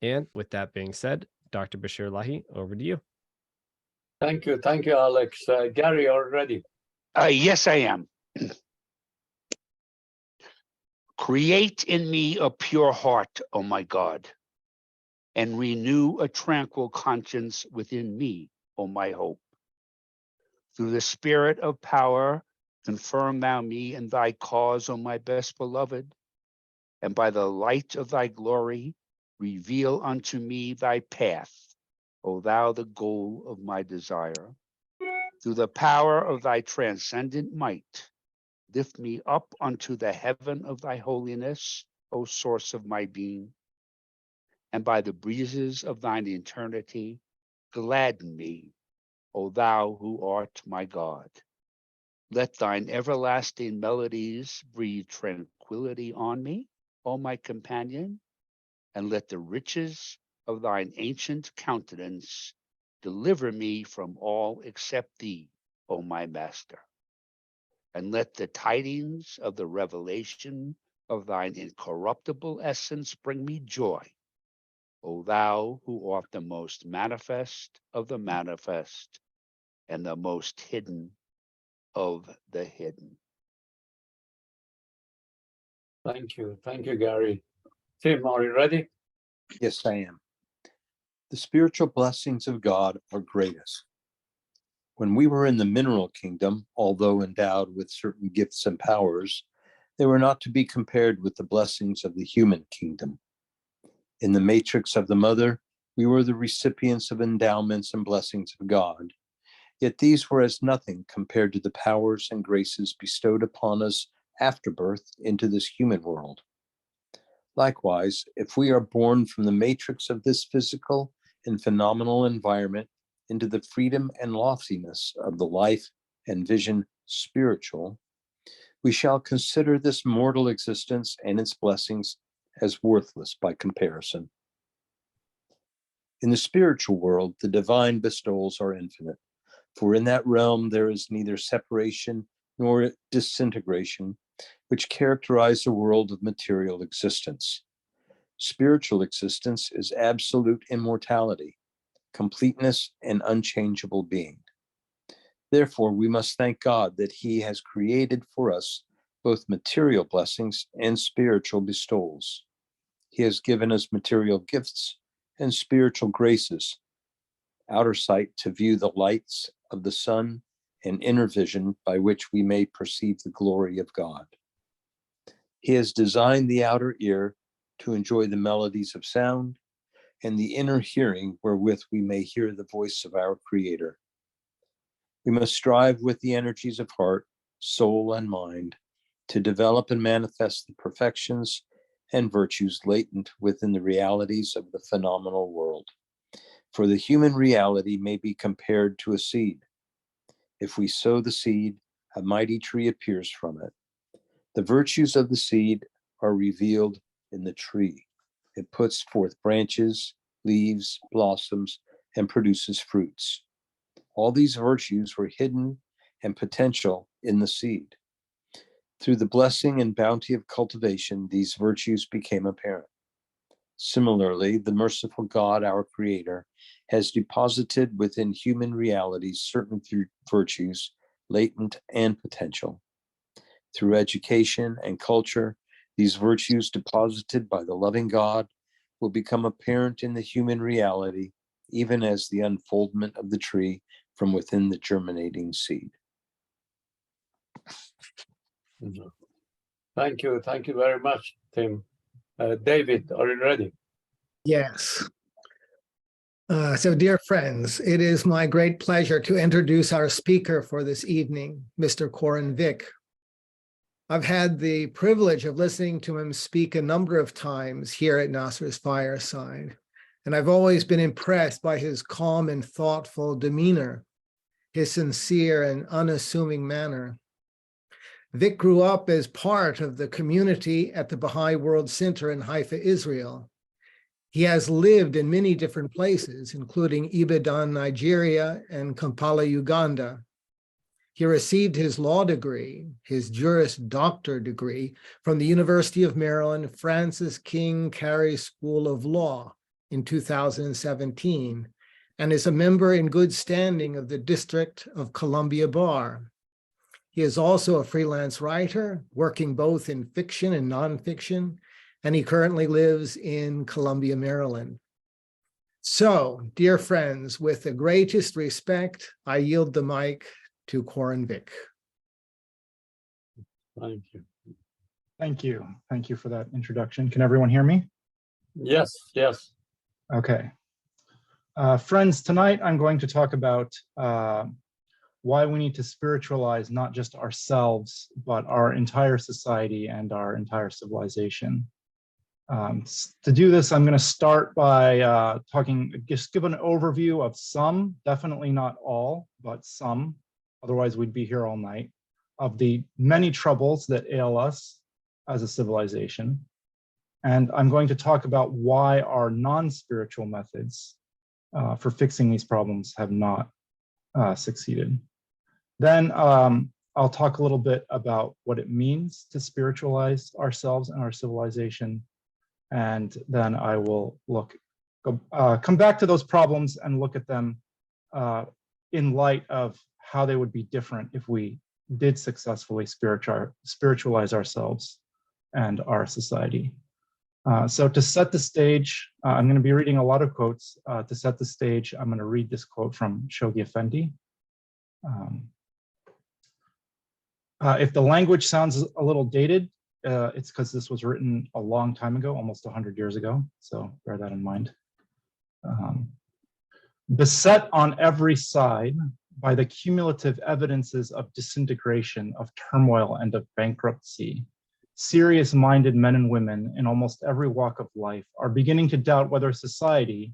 And with that being said, Dr. Bashir Lahi, over to you. Thank you, Alex. Gary, are you ready? Yes, I am. Create in me a pure heart, O my God, and renew a tranquil conscience within me, O my hope. Through the spirit of power, confirm thou me in thy cause, O my best beloved, and by the light of thy glory, reveal unto me thy path, O thou the goal of my desire. Through the power of thy transcendent might, lift me up unto the heaven of thy holiness, O source of my being. And by the breezes of thine eternity, gladden me, O thou who art my God. Let thine everlasting melodies breathe tranquility on me, O my companion, and let the riches of thine ancient countenance deliver me from all except thee, O my master. And let the tidings of the revelation of thine incorruptible essence bring me joy, O thou who art the most manifest of the manifest and the most hidden of the hidden. Thank you, Gary. Tim, are you ready? Yes, I am. The spiritual blessings of God are greatest. When we were in the mineral kingdom, although endowed with certain gifts and powers, they were not to be compared with the blessings of the human kingdom. In the matrix of the mother, we were the recipients of endowments and blessings of God, yet these were as nothing compared to the powers and graces bestowed upon us after birth into this human world. Likewise, if we are born from the matrix of this physical and phenomenal environment into the freedom and loftiness of the life and vision spiritual, we shall consider this mortal existence and its blessings as worthless by comparison. In the spiritual world, the divine bestowals are infinite, for in that realm there is neither separation nor disintegration, which characterize the world of material existence. Spiritual existence is absolute immortality, completeness, and unchangeable being. Therefore, we must thank God that He has created for us both material blessings and spiritual bestowals. He has given us material gifts and spiritual graces, outer sight to view the lights of the sun, and inner vision by which we may perceive the glory of God. He has designed the outer ear to enjoy the melodies of sound, and the inner hearing wherewith we may hear the voice of our Creator. We must strive with the energies of heart, soul, and mind to develop and manifest the perfections and virtues latent within the realities of the phenomenal world. For the human reality may be compared to a seed. If we sow the seed, a mighty tree appears from it. The virtues of the seed are revealed in the tree. It puts forth branches, leaves, blossoms, and produces fruits. All these virtues were hidden and potential in the seed. Through the blessing and bounty of cultivation, these virtues became apparent. Similarly, the merciful God, our Creator, has deposited within human realities certain virtues, latent and potential. Through education and culture, these virtues deposited by the loving God will become apparent in the human reality, even as the unfoldment of the tree from within the germinating seed. Thank you very much, Tim. David, are you ready? Yes. So, dear friends, it is my great pleasure to introduce our speaker for this evening, Mr. Corin Vick. I've had the privilege of listening to him speak a number of times here at Nasser's Fireside, and I've always been impressed by his calm and thoughtful demeanor, his sincere and unassuming manner. Vick grew up as part of the community at the Baha'i World Center in Haifa, Israel. He has lived in many different places, including Ibadan, Nigeria, and Kampala, Uganda. He received his law degree, his Juris Doctor degree, from the University of Maryland Francis King Carey School of Law in 2017 and is a member in good standing of the District of Columbia Bar. He is also a freelance writer, working both in fiction and nonfiction, and he currently lives in Columbia, Maryland. So, dear friends, with the greatest respect, I yield the mic to Corin Vick. Thank you. Thank you. Thank you for that introduction. Can everyone hear me? Yes, yes. Okay. Friends, tonight I'm going to talk about why we need to spiritualize not just ourselves, but our entire society and our entire civilization. To do this, I'm going to start by just give an overview of some, definitely not all, but some, otherwise we'd be here all night, of the many troubles that ail us as a civilization. And I'm going to talk about why our non-spiritual methods for fixing these problems have not succeeded. Then I'll talk a little bit about what it means to spiritualize ourselves and our civilization. And then I will come back to those problems and look at them in light of how they would be different if we did successfully spiritualize ourselves and our society. So to set the stage, I'm going to be reading a lot of quotes. To set the stage, I'm going to read this quote from Shoghi Effendi. If the language sounds a little dated, it's because this was written a long time ago, almost 100 years ago. So bear that in mind. Beset on every side by the cumulative evidences of disintegration, of turmoil, and of bankruptcy, serious-minded men and women in almost every walk of life are beginning to doubt whether society,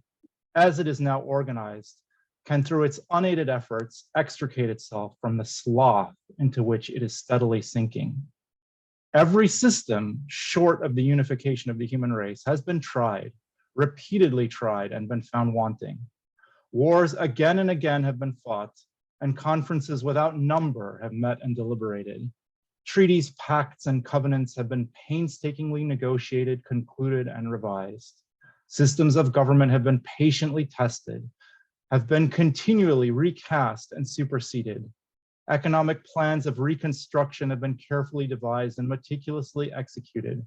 as it is now organized, can through its unaided efforts extricate itself from the slough into which it is steadily sinking. Every system short of the unification of the human race has been tried, repeatedly tried, and been found wanting. Wars again and again have been fought, and conferences without number have met and deliberated. Treaties, pacts, and covenants have been painstakingly negotiated, concluded, and revised. Systems of government have been patiently tested, have been continually recast and superseded. Economic plans of reconstruction have been carefully devised and meticulously executed.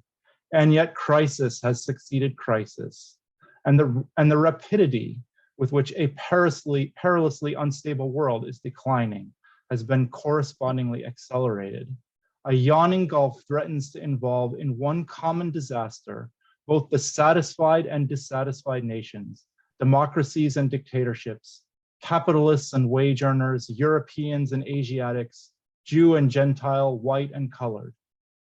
And yet crisis has succeeded crisis. And the rapidity with which a perilously unstable world is declining has been correspondingly accelerated. A yawning gulf threatens to involve in one common disaster both the satisfied and dissatisfied nations, democracies and dictatorships, capitalists and wage earners, Europeans and Asiatics, Jew and Gentile, white and colored.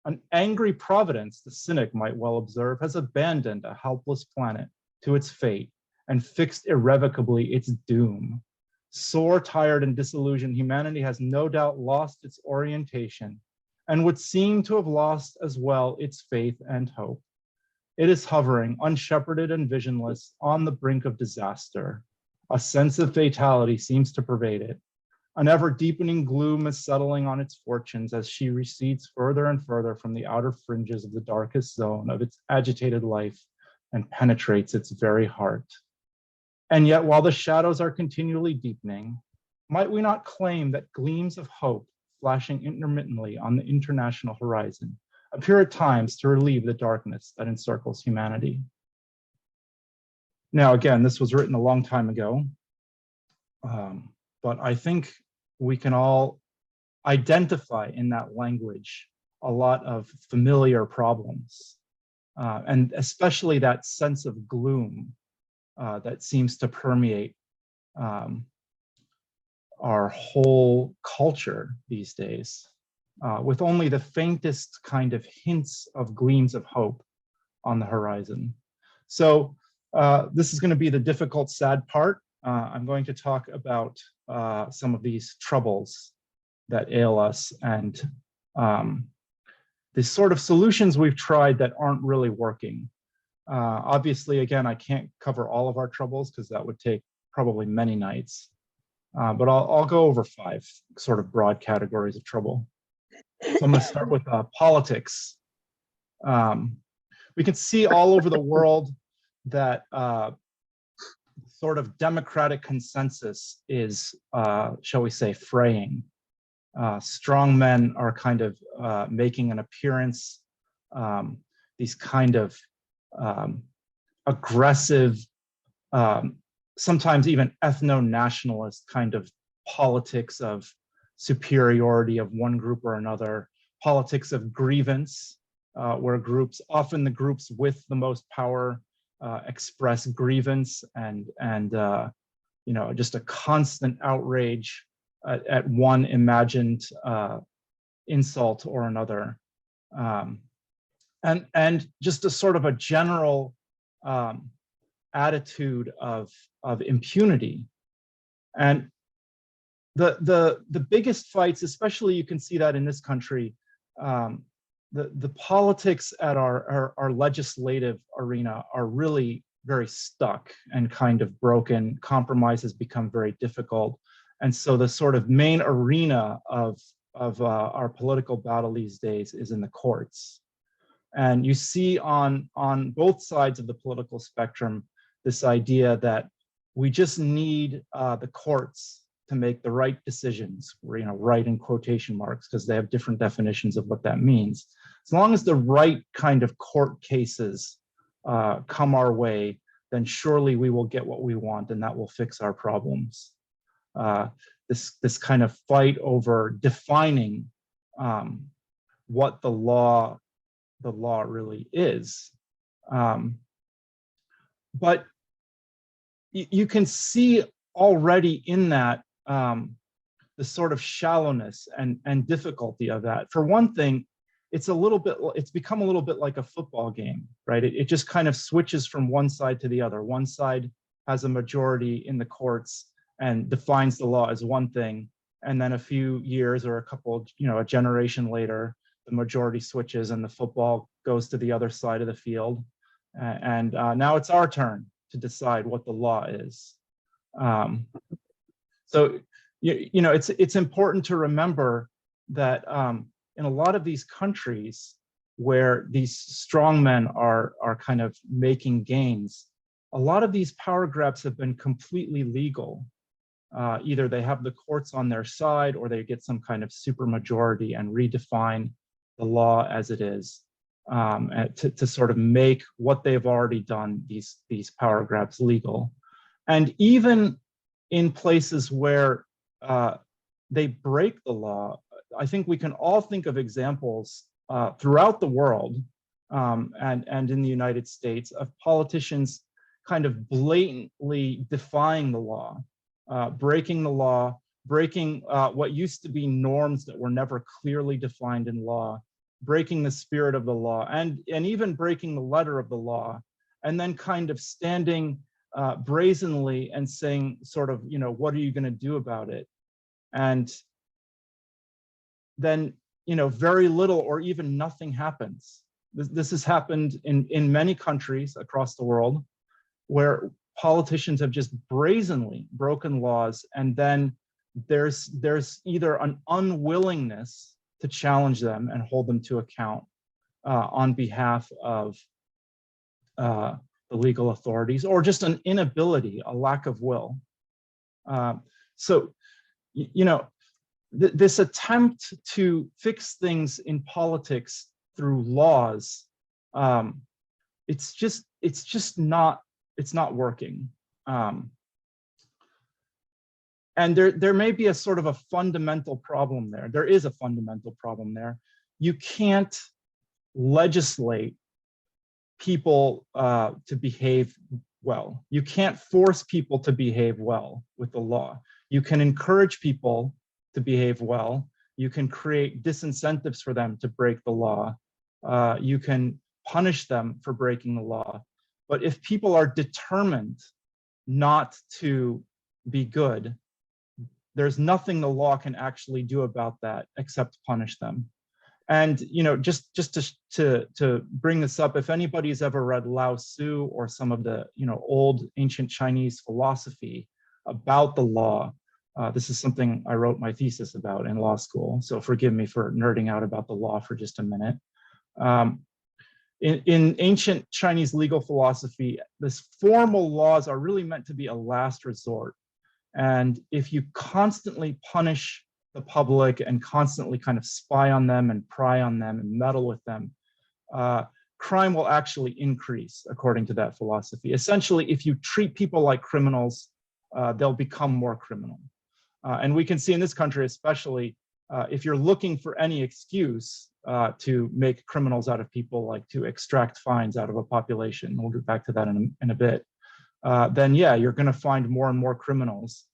An angry providence, the cynic might well observe, has abandoned a helpless planet to its fate and fixed irrevocably its doom. Sore, tired, and disillusioned, humanity has no doubt lost its orientation and would seem to have lost as well its faith and hope. It is hovering, unshepherded and visionless, on the brink of disaster. A sense of fatality seems to pervade it. An ever-deepening gloom is settling on its fortunes as she recedes further and further from the outer fringes of the darkest zone of its agitated life and penetrates its very heart. And yet, while the shadows are continually deepening, might we not claim that gleams of hope flashing intermittently on the international horizon appear at times to relieve the darkness that encircles humanity? Now, again, this was written a long time ago, but I think we can all identify in that language a lot of familiar problems, and especially that sense of gloom that seems to permeate our whole culture these days, with only the faintest kind of hints of gleams of hope on the horizon. So this is going to be the difficult, sad part. I'm going to talk about some of these troubles that ail us and the sort of solutions we've tried that aren't really working. Obviously, again, I can't cover all of our troubles because that would take probably many nights, but I'll go over 5 sort of broad categories of trouble. So I'm going to start with politics. We can see all over the world that sort of democratic consensus is, shall we say, fraying. Strong men are kind of making an appearance. These kind of aggressive, sometimes even ethno-nationalist kind of politics of superiority of one group or another, politics of grievance, where often the groups with the most power express grievance and just a constant outrage at one imagined insult or another, and just a sort of a general attitude of impunity. And the biggest fights, especially you can see that in this country, the politics at our legislative arena are really very stuck and kind of broken. Compromise has become very difficult. And so the sort of main arena of our political battle these days is in the courts. And you see on both sides of the political spectrum this idea that we just need the courts to make the right decisions, right in quotation marks, because they have different definitions of what that means. As long as the right kind of court cases come our way, then surely we will get what we want, and that will fix our problems. This kind of fight over defining what the law really is. But you can see already in that the sort of shallowness and difficulty of that. For one thing, it's become a little bit like a football game, right? It just kind of switches from one side to the other. One side has a majority in the courts and defines the law as one thing, and then a few years or a generation later, the majority switches and the football goes to the other side of the field, and now it's our turn to decide what the law is. So it's important to remember that in a lot of these countries where these strong men are kind of making gains, a lot of these power grabs have been completely legal. Either they have the courts on their side, or they get some kind of supermajority and redefine the law as it is, to sort of make what they've already done, these power grabs, legal. And even in places where they break the law, I think we can all think of examples throughout the world and in the United States of politicians kind of blatantly defying the law, breaking the law, breaking what used to be norms that were never clearly defined in law, breaking the spirit of the law, and even breaking the letter of the law, and then kind of standing brazenly and saying sort of, what are you going to do about it? And then, very little or even nothing happens. This has happened in many countries across the world where politicians have just brazenly broken laws, and then there's either an unwillingness to challenge them and hold them to account on behalf of the legal authorities, or just an inability, a lack of will. So, this attempt to fix things in politics through laws, it's not working. And there may be a sort of a fundamental problem there. There is a fundamental problem there. You can't legislate people to behave well. You can't force people to behave well with the law. You can encourage people to behave well. You can create disincentives for them to break the law. You can punish them for breaking the law. But if people are determined not to be good, there's nothing the law can actually do about that except punish them. And just to bring this up, if anybody's ever read Lao Tzu or some of the old ancient Chinese philosophy about the law, this is something I wrote my thesis about in law school. So forgive me for nerding out about the law for just a minute. in ancient Chinese legal philosophy, this formal laws are really meant to be a last resort. And if you constantly punish the public and constantly kind of spy on them and pry on them and meddle with them, crime will actually increase, according to that philosophy. Essentially, if you treat people like criminals, they'll become more criminal. And we can see in this country, especially, if you're looking for any excuse to make criminals out of people, like to extract fines out of a population, we'll get back to that in a bit, then yeah, you're going to find more and more criminals,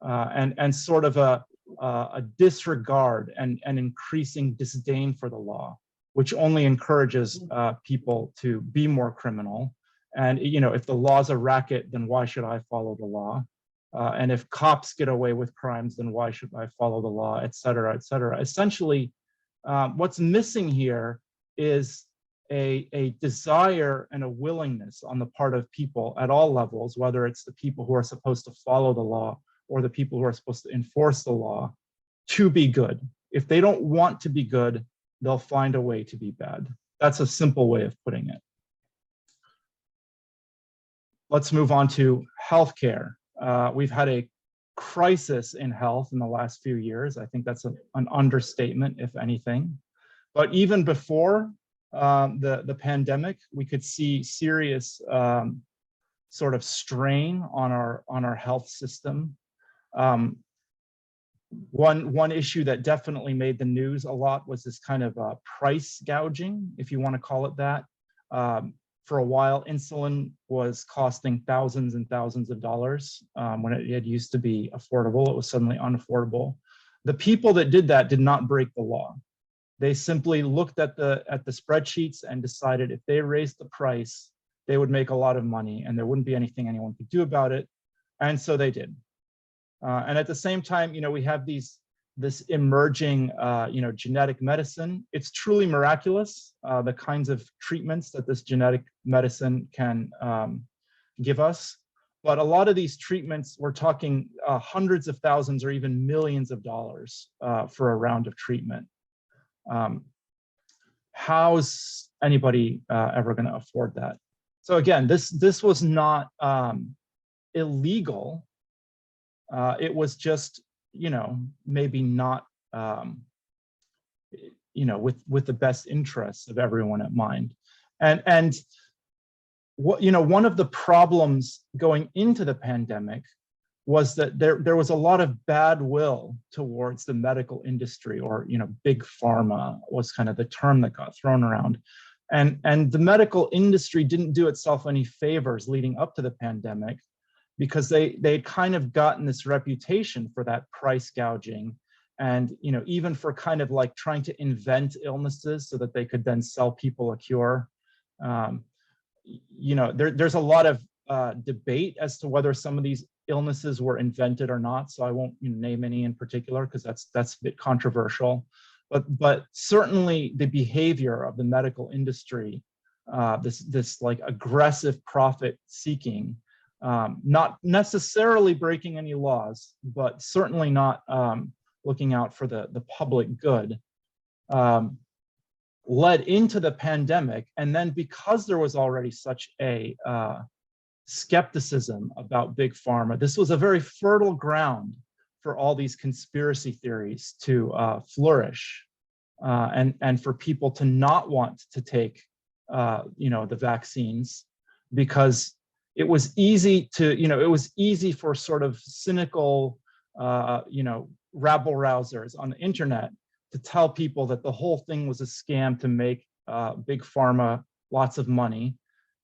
and sort of a disregard and increasing disdain for the law, which only encourages people to be more criminal. And if the law's a racket, then why should I follow the law? And if cops get away with crimes, then why should I follow the law, et cetera, et cetera. Essentially, what's missing here is a desire and a willingness on the part of people at all levels, whether it's the people who are supposed to follow the law or the people who are supposed to enforce the law, to be good. If they don't want to be good, they'll find a way to be bad. That's a simple way of putting it. Let's move on to healthcare. We've had a crisis in health in the last few years. I think that's an understatement, if anything. But even before the pandemic, we could see serious sort of strain on our health system. One issue that definitely made the news a lot was this kind of price gouging, if you want to call it that. For a while, insulin was costing thousands and thousands of dollars when it used to be affordable. It was suddenly unaffordable. The people that did that did not break the law. They simply looked at the spreadsheets and decided if they raised the price, they would make a lot of money and there wouldn't be anything anyone could do about it. And so they did. And at the same time, we have this emerging, genetic medicine. It's truly miraculous, the kinds of treatments that this genetic medicine can give us. But a lot of these treatments, we're talking hundreds of thousands or even millions of dollars for a round of treatment. How's anybody ever going to afford that? So again, this was not illegal. It was just, maybe not, with the best interests of everyone at mind. And what, one of the problems going into the pandemic was that there was a lot of bad will towards the medical industry, or, big pharma was kind of the term that got thrown around. And the medical industry didn't do itself any favors leading up to the pandemic, because they'd kind of gotten this reputation for that price gouging, and even for kind of like trying to invent illnesses so that they could then sell people a cure. There's a lot of debate as to whether some of these illnesses were invented or not, so I won't name any in particular because that's a bit controversial. But certainly the behavior of the medical industry, this like aggressive profit seeking, not necessarily breaking any laws, but certainly not looking out for the public good, led into the pandemic. And then because there was already such a skepticism about big pharma, this was a very fertile ground for all these conspiracy theories to flourish, and for people to not want to take the vaccines, because it was easy to, it was easy for sort of cynical, rabble rousers on the internet to tell people that the whole thing was a scam to make big pharma lots of money,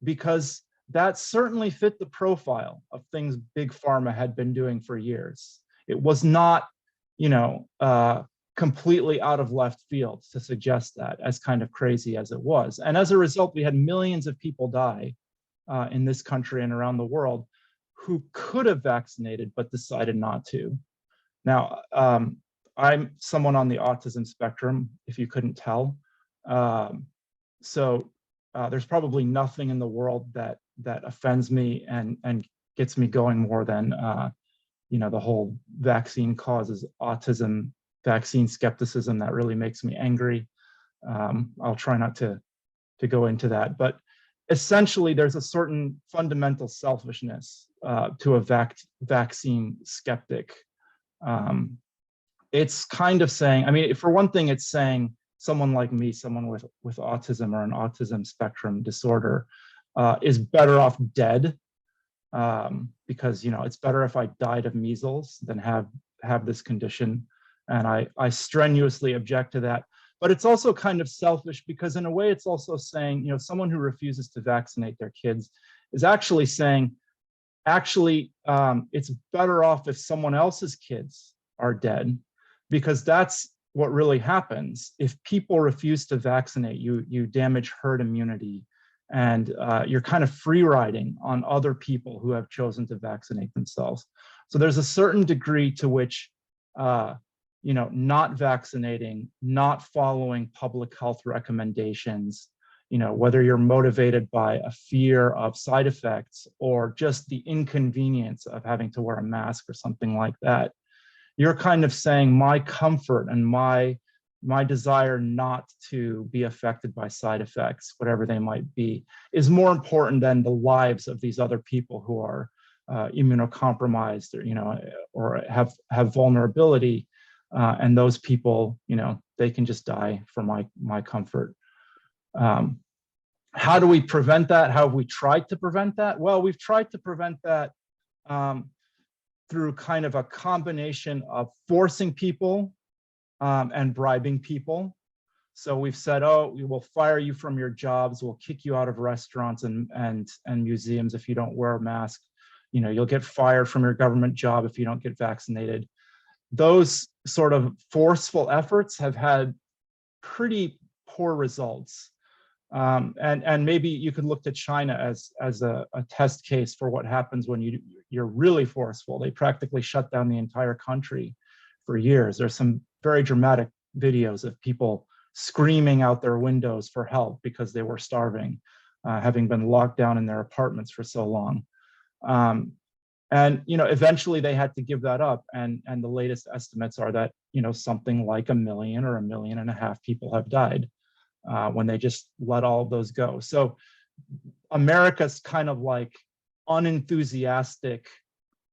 because that certainly fit the profile of things big pharma had been doing for years. It was not, completely out of left field to suggest that, as kind of crazy as it was. And as a result, we had millions of people die in this country and around the world who could have vaccinated but decided not to. Now, I'm someone on the autism spectrum, if you couldn't tell. So there's probably nothing in the world that offends me and gets me going more than the whole vaccine causes autism, vaccine skepticism. That really makes me angry. I'll try not to go into that. But essentially, there's a certain fundamental selfishness to a vaccine skeptic. It's kind of saying, I mean, for one thing, it's saying someone like me, someone with autism or an autism spectrum disorder, is better off dead, because, you know, it's better if I died of measles than have this condition. And I strenuously object to that. But it's also kind of selfish, because in a way it's also saying, you know, someone who refuses to vaccinate their kids is actually saying, actually, it's better off if someone else's kids are dead, because that's what really happens. If people refuse to vaccinate, you damage herd immunity, and you're kind of free riding on other people who have chosen to vaccinate themselves. So there's a certain degree to which, you know, not vaccinating, not following public health recommendations, you know, whether you're motivated by a fear of side effects or just the inconvenience of having to wear a mask or something like that, you're kind of saying my comfort and my desire not to be affected by side effects, whatever they might be, is more important than the lives of these other people who are immunocompromised, or, you know, or have vulnerability. And those people, you know, they can just die for my comfort. How do we prevent that? How have we tried to prevent that? Well, we've tried to prevent that through kind of a combination of forcing people and bribing people. So we've said, oh, we will fire you from your jobs, we'll kick you out of restaurants and museums if you don't wear a mask. You know, you'll get fired from your government job if you don't get vaccinated. Those sort of forceful efforts have had pretty poor results. And maybe you could look to China as a test case for what happens when you're really forceful. They practically shut down the entire country for years. There's some very dramatic videos of people screaming out their windows for help because they were starving, having been locked down in their apartments for so long. And, you know, eventually they had to give that up. And the latest estimates are that, you know, something like 1 million or 1.5 million people have died when they just let all of those go. So America's kind of like unenthusiastic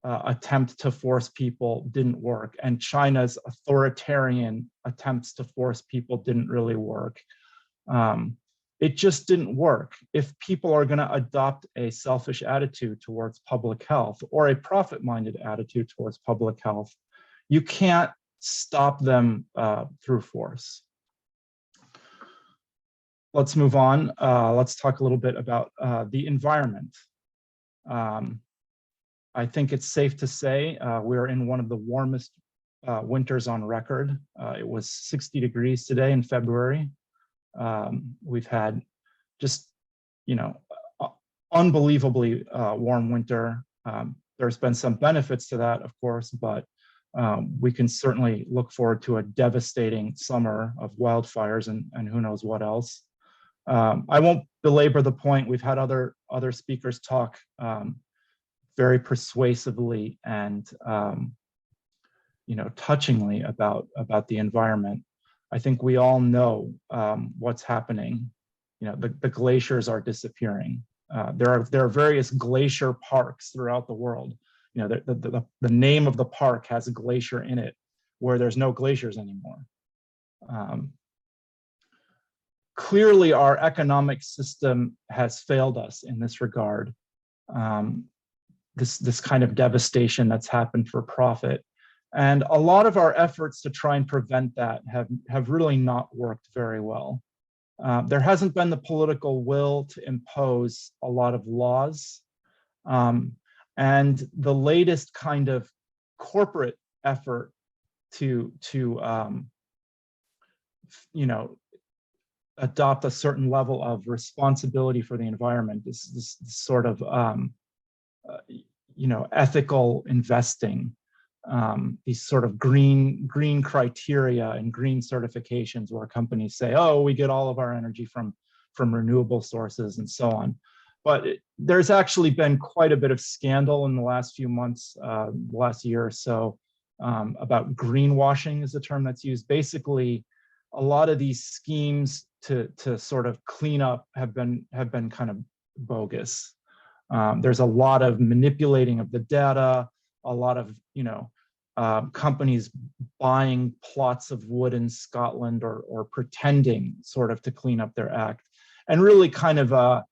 attempt to force people didn't work, and China's authoritarian attempts to force people didn't really work. It just didn't work. If people are going to adopt a selfish attitude towards public health or a profit-minded attitude towards public health, you can't stop them through force. Let's move on. Let's talk a little bit about the environment. I think it's safe to say we're in one of the warmest winters on record. It was 60 degrees today in February. We've had just, you know, unbelievably warm winter. There's been some benefits to that, of course, but we can certainly look forward to a devastating summer of wildfires and who knows what else. I won't belabor the point. We've had other speakers talk very persuasively and you know, touchingly about the environment. I think we all know what's happening. You know, the glaciers are disappearing. There are various glacier parks throughout the world. You know, the name of the park has a glacier in it where there's no glaciers anymore. Clearly, our economic system has failed us in this regard. This kind of devastation that's happened for profit. And a lot of our efforts to try and prevent that have really not worked very well. There hasn't been the political will to impose a lot of laws. And the latest kind of corporate effort to you know, adopt a certain level of responsibility for the environment, this sort of you know, ethical investing, these sort of green criteria and green certifications where companies say, oh, we get all of our energy from renewable sources and so on. But there's actually been quite a bit of scandal in the last few months, last year or so, about greenwashing is the term that's used. Basically, a lot of these schemes to sort of clean up have been kind of bogus. There's a lot of manipulating of the data, a lot of companies buying plots of wood in Scotland or pretending sort of to clean up their act, and really kind of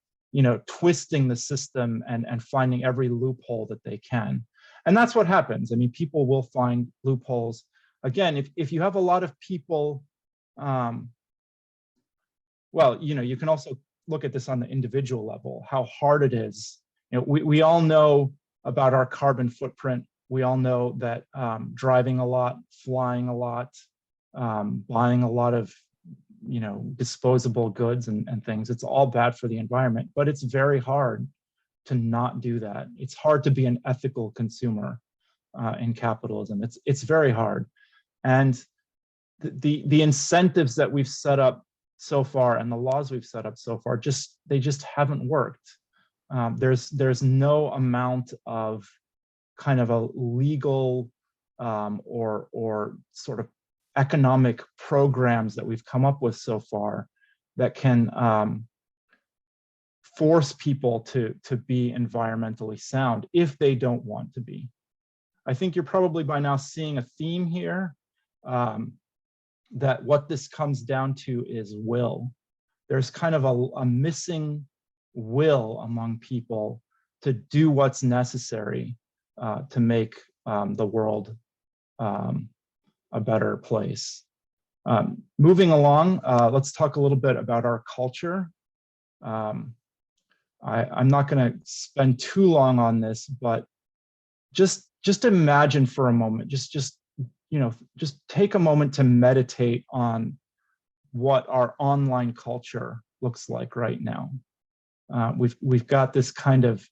twisting the system and finding every loophole that they can. And that's what happens. I mean, people will find loopholes. Again, if you have a lot of people, well, you can also look at this on the individual level, how hard it is. We all know about our carbon footprint. We all know that driving a lot, flying a lot, buying a lot of disposable goods and things, it's all bad for the environment, but it's very hard to not do that. It's hard to be an ethical consumer in capitalism. It's very hard. And the incentives that we've set up so far and the laws we've set up so far, they just haven't worked. There's no amount of kind of a legal or sort of economic programs that we've come up with so far that can force people to be environmentally sound if they don't want to be. I think you're probably by now seeing a theme here, that what this comes down to is will. There's kind of a missing will among people to do what's necessary to make the world a better place. Moving along, let's talk a little bit about our culture. I'm not going to spend too long on this, but just imagine for a moment, just take a moment to meditate on what our online culture looks like right now. We've got this kind of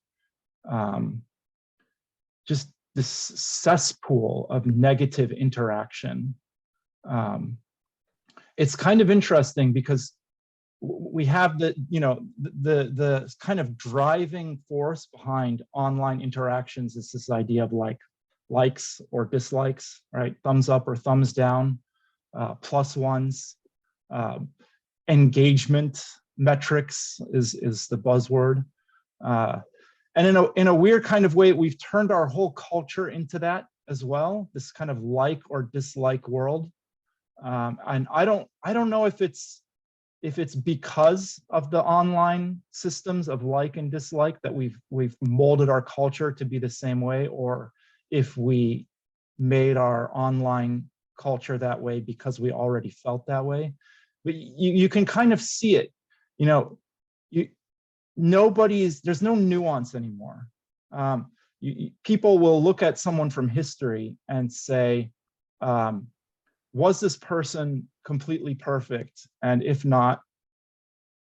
just this cesspool of negative interaction. It's kind of interesting because we have the kind of driving force behind online interactions is this idea of likes or dislikes, right? Thumbs up or thumbs down, plus ones, engagement metrics is the buzzword. And in a weird kind of way, we've turned our whole culture into that as well, this kind of like or dislike world. And I don't know if it's because of the online systems of like and dislike that we've molded our culture to be the same way, or if we made our online culture that way because we already felt that way. But you can kind of see it. There's no nuance anymore. People will look at someone from history and say, was this person completely perfect? And if not,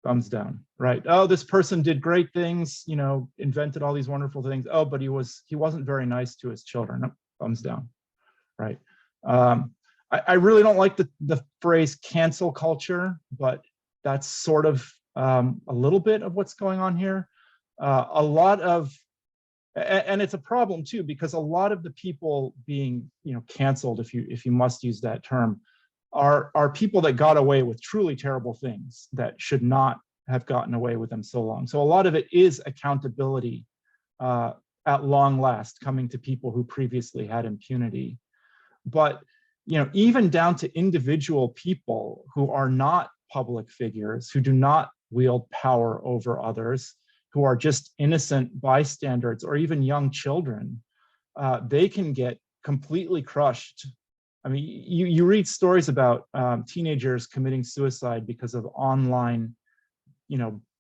thumbs down, right? Oh, this person did great things, invented all these wonderful things. Oh, but he wasn't very nice to his children. No, thumbs down, right? I really don't like the phrase cancel culture, but that's sort of a little bit of what's going on here. A lot of, and it's a problem too, because a lot of the people being canceled, if you must use that term, are people that got away with truly terrible things that should not have gotten away with them so long. So a lot of it is accountability at long last coming to people who previously had impunity. But even down to individual people who are not public figures, who do not wield power over others, who are just innocent bystanders or even young children, they can get completely crushed. I mean, you read stories about teenagers committing suicide because of online,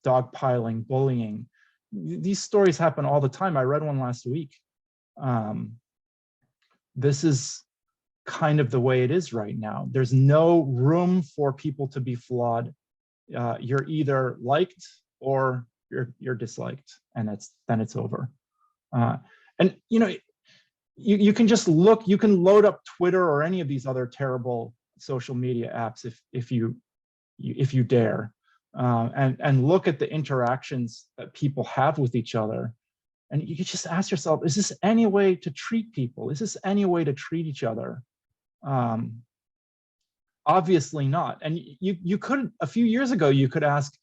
dogpiling, bullying. These stories happen all the time. I read one last week. This is kind of the way it is right now. There's no room for people to be flawed. You're either liked or you're disliked, and then it's over. And you can just look. You can load up Twitter or any of these other terrible social media apps if you dare, and look at the interactions that people have with each other, and you can just ask yourself: is this any way to treat people? Is this any way to treat each other? Obviously not. And you could, a few years ago, you could ask,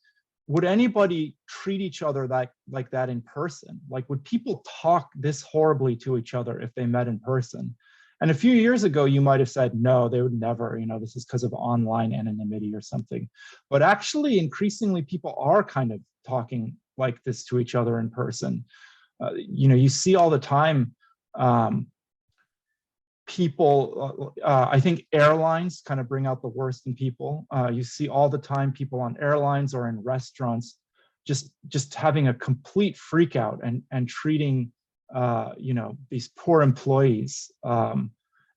would anybody treat each other like that in person? Like, would people talk this horribly to each other if they met in person? And a few years ago, you might have said, no, they would never, this is because of online anonymity or something. But actually, increasingly, people are kind of talking like this to each other in person. You see all the time, people, I think airlines kind of bring out the worst in people. You see all the time people on airlines or in restaurants just having a complete freak out and treating these poor employees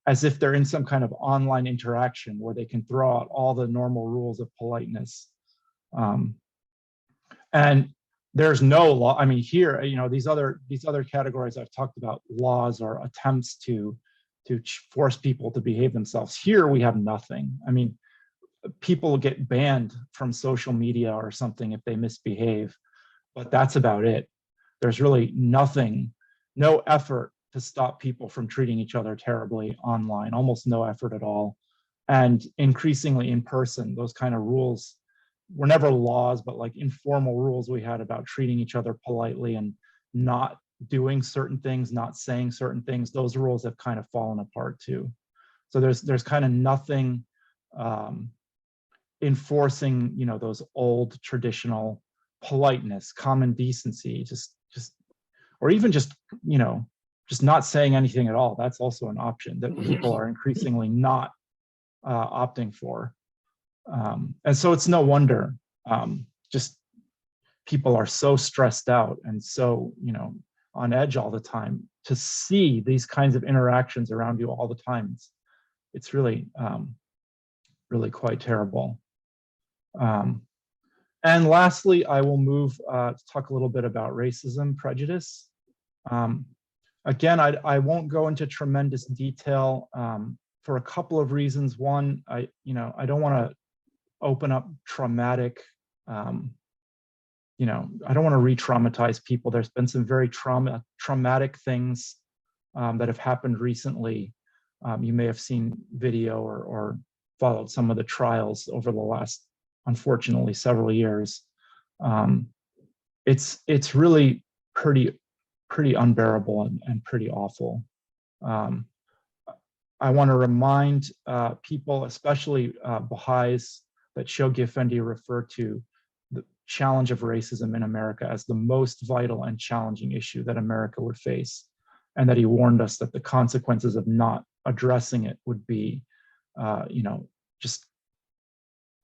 as if they're in some kind of online interaction where they can throw out all the normal rules of politeness. And there's no law. I mean, here, these other categories I've talked about, laws or attempts to force people to behave themselves. Here we have nothing. I mean, people get banned from social media or something if they misbehave, but that's about it. There's really nothing, no effort to stop people from treating each other terribly online, almost no effort at all. And increasingly in person, those kind of rules were never laws, but like informal rules we had about treating each other politely and not doing certain things, not saying certain things. Those rules have kind of fallen apart too. So there's kind of nothing enforcing, those old traditional politeness, common decency, or even just not saying anything at all. That's also an option that people are increasingly not opting for. And so it's no wonder just people are so stressed out and so, on edge all the time. To see these kinds of interactions around you all the time, it's really, really quite terrible. And lastly, I will move to talk a little bit about racism, prejudice. Again, I won't go into tremendous detail for a couple of reasons. One, I don't want to open up traumatic, I don't want to re-traumatize people. There's been some very traumatic things that have happened recently. You may have seen video or followed some of the trials over the last, unfortunately, several years. It's really pretty unbearable and pretty awful. I want to remind people, especially Baha'is, that Shoghi Effendi referred to the challenge of racism in America as the most vital and challenging issue that America would face, and that he warned us that the consequences of not addressing it would be, just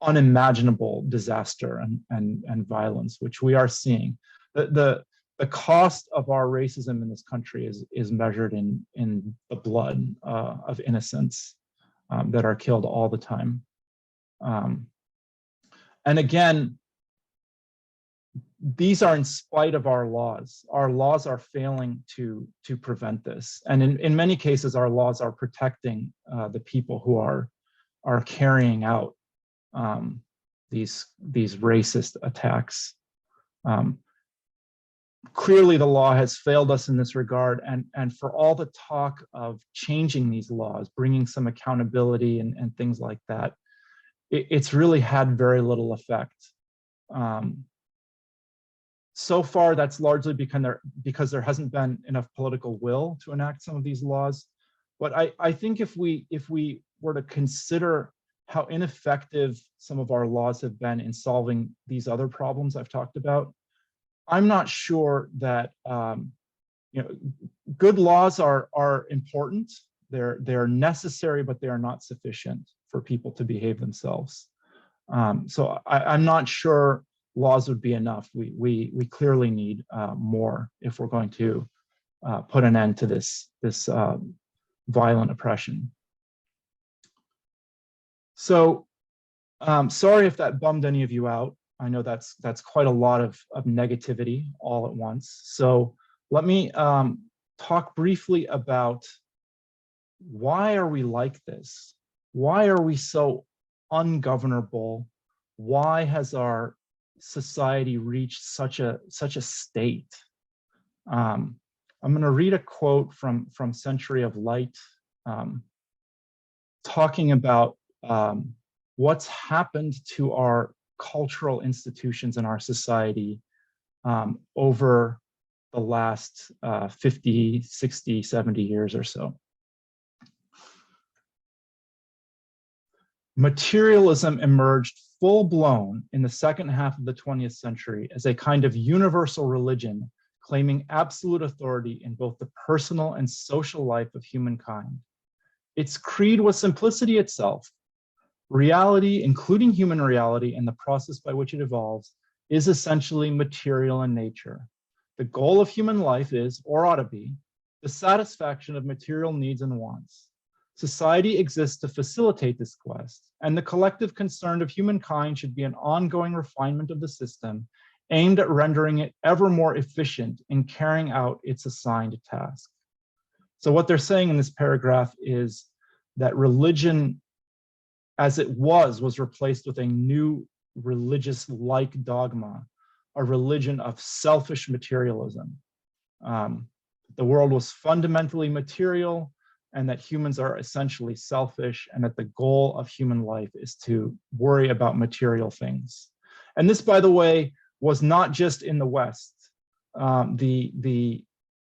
unimaginable disaster and violence, which we are seeing. The cost of our racism in this country is measured in the blood of innocents that are killed all the time. And again, these are in spite of our laws. Our laws are failing to prevent this. And in many cases, our laws are protecting the people who are carrying out these racist attacks. Clearly, the law has failed us in this regard, and for all the talk of changing these laws, bringing some accountability and things like that, it's really had very little effect. So far, that's largely because there hasn't been enough political will to enact some of these laws. But I think if we were to consider how ineffective some of our laws have been in solving these other problems I've talked about, I'm not sure that good laws are important. They're necessary, but they are not sufficient for people to behave themselves. So I'm not sure laws would be enough. We clearly need more if we're going to put an end to this violent oppression. So sorry if that bummed any of you out. I know that's quite a lot of negativity all at once. So let me talk briefly about why are we like this? Why are we so ungovernable? Why has our society reached such a state? I'm going to read a quote from Century of Light, talking about what's happened to our cultural institutions in our society over the last 50, 60, 70 years or so. Materialism emerged full-blown in the second half of the 20th century as a kind of universal religion claiming absolute authority in both the personal and social life of humankind. Its creed was simplicity itself. Reality, including human reality and the process by which it evolves, is essentially material in nature. The goal of human life is, or ought to be, the satisfaction of material needs and wants. Society exists to facilitate this quest, and the collective concern of humankind should be an ongoing refinement of the system aimed at rendering it ever more efficient in carrying out its assigned task. So what they're saying in this paragraph is that religion, as it was replaced with a new religious-like dogma, a religion of selfish materialism. The world was fundamentally material, and that humans are essentially selfish, and that the goal of human life is to worry about material things. And this, by the way, was not just in the West. In the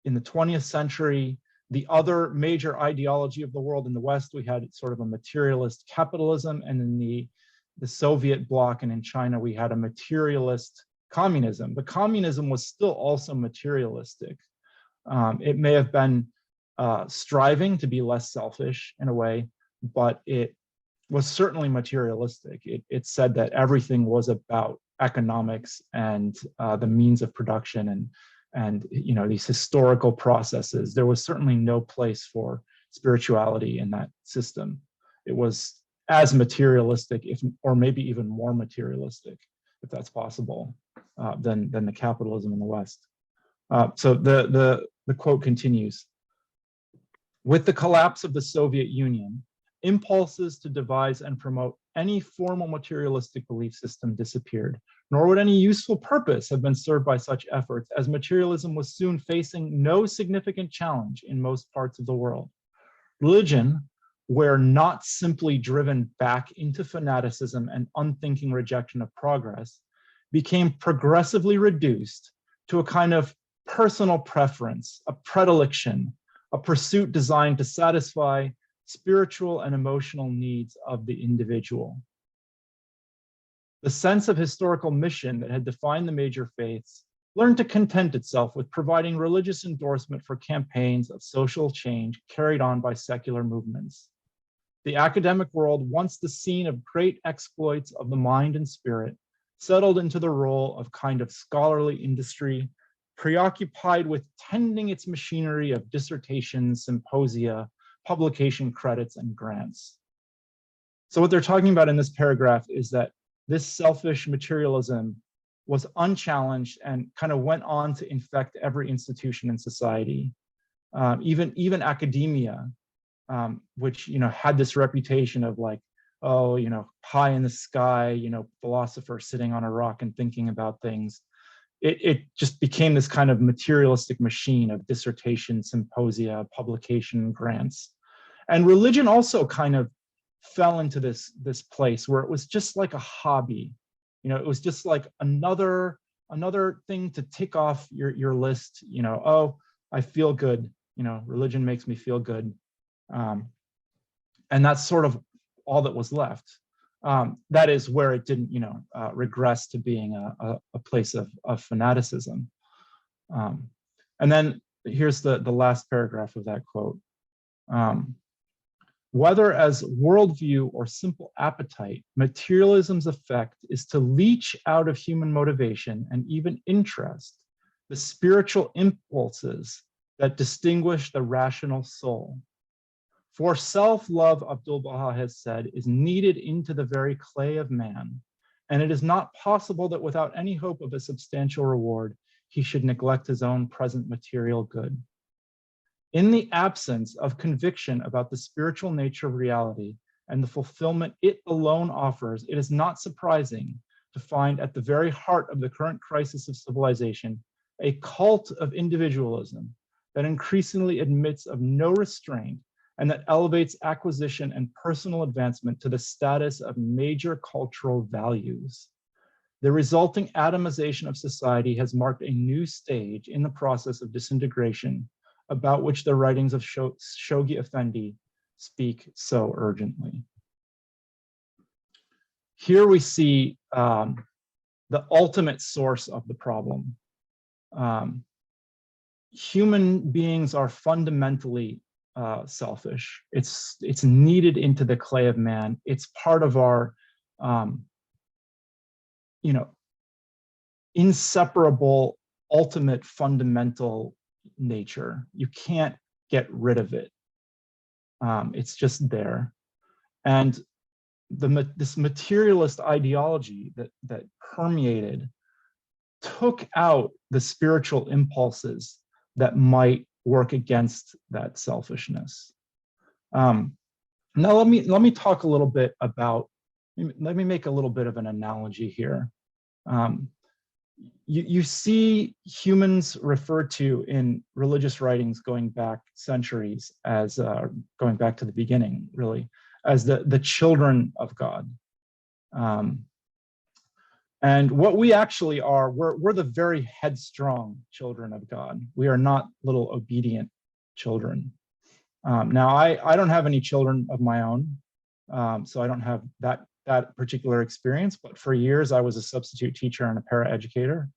20th century, the other major ideology of the world in the West, we had sort of a materialist capitalism, and in the Soviet bloc and in China, we had a materialist communism. But communism was still also materialistic. It may have been striving to be less selfish in a way, but it was certainly materialistic. It said that everything was about economics and the means of production and these historical processes. There was certainly no place for spirituality in that system. It was as materialistic, or maybe even more materialistic, if that's possible, than the capitalism in the West. So the quote continues. With the collapse of the Soviet Union, impulses to devise and promote any formal materialistic belief system disappeared, nor would any useful purpose have been served by such efforts, as materialism was soon facing no significant challenge in most parts of the world. Religion, where not simply driven back into fanaticism and unthinking rejection of progress, became progressively reduced to a kind of personal preference, a predilection, a pursuit designed to satisfy spiritual and emotional needs of the individual. The sense of historical mission that had defined the major faiths learned to content itself with providing religious endorsement for campaigns of social change carried on by secular movements. The academic world, once the scene of great exploits of the mind and spirit, settled into the role of kind of scholarly industry, preoccupied with tending its machinery of dissertations, symposia, publication credits, and grants. So what they're talking about in this paragraph is that this selfish materialism was unchallenged and kind of went on to infect every institution in society, even academia, which had this reputation of like, oh, pie in the sky, philosopher sitting on a rock and thinking about things. It just became this kind of materialistic machine of dissertation, symposia, publication, grants. And religion also kind of fell into this place where it was just like a hobby. It was just like another thing to tick off your list. Oh, I feel good. Religion makes me feel good. And that's sort of all that was left. That is where it didn't, regress to being a place of fanaticism. And then here's the last paragraph of that quote. Whether as worldview or simple appetite, materialism's effect is to leach out of human motivation and even interest the spiritual impulses that distinguish the rational soul. For self-love, Abdu'l-Baha has said, is kneaded into the very clay of man, and it is not possible that without any hope of a substantial reward, he should neglect his own present material good. In the absence of conviction about the spiritual nature of reality and the fulfillment it alone offers, it is not surprising to find at the very heart of the current crisis of civilization a cult of individualism that increasingly admits of no restraint and that elevates acquisition and personal advancement to the status of major cultural values. The resulting atomization of society has marked a new stage in the process of disintegration, about which the writings of Shoghi Effendi speak so urgently. Here we see the ultimate source of the problem. Human beings are fundamentally selfish. It's kneaded into the clay of man. It's part of our inseparable, ultimate, fundamental nature. You can't get rid of it. It's just there. And this materialist ideology that permeated took out the spiritual impulses that might work against that selfishness. Now let me talk a little bit about, let me make a little bit of an analogy here. You see humans referred to in religious writings going back centuries as, going back to the beginning, really, as the children of God. And what we actually are, we're the very headstrong children of God. We are not little obedient children. Now, I don't have any children of my own, so I don't have that particular experience, but for years I was a substitute teacher and a paraeducator.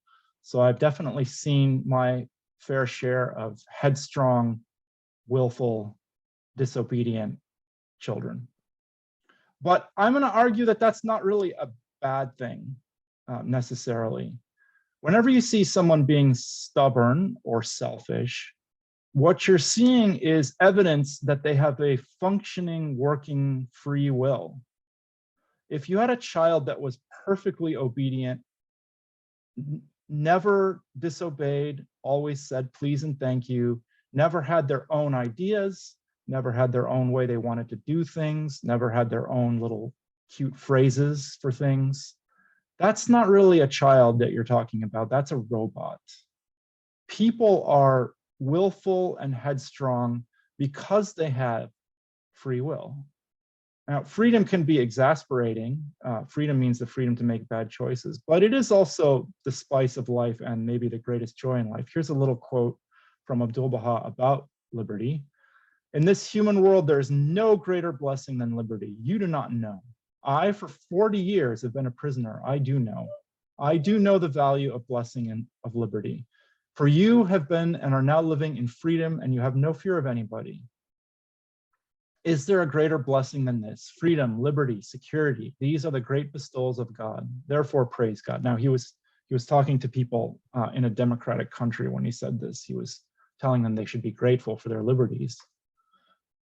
So I've definitely seen my fair share of headstrong, willful, disobedient children. But I'm going to argue that that's not really a bad thing necessarily. Whenever you see someone being stubborn or selfish, what you're seeing is evidence that they have a functioning, working free will. If you had a child that was perfectly obedient, never disobeyed, always said please and thank you, never had their own ideas, never had their own way they wanted to do things, never had their own little cute phrases for things, that's not really a child that you're talking about. That's a robot. People are willful and headstrong because they have free will. Now, freedom can be exasperating. Freedom means the freedom to make bad choices, but it is also the spice of life and maybe the greatest joy in life. Here's a little quote from Abdu'l-Baha about liberty. In this human world, there is no greater blessing than liberty. You do not know. I, for 40 years, have been a prisoner. I do know. I do know the value of blessing and of liberty. For you have been and are now living in freedom, and you have no fear of anybody. Is there a greater blessing than this? Freedom, liberty, security. These are the great bestowals of God. Therefore, praise God. Now, he was talking to people in a democratic country when he said this. He was telling them they should be grateful for their liberties.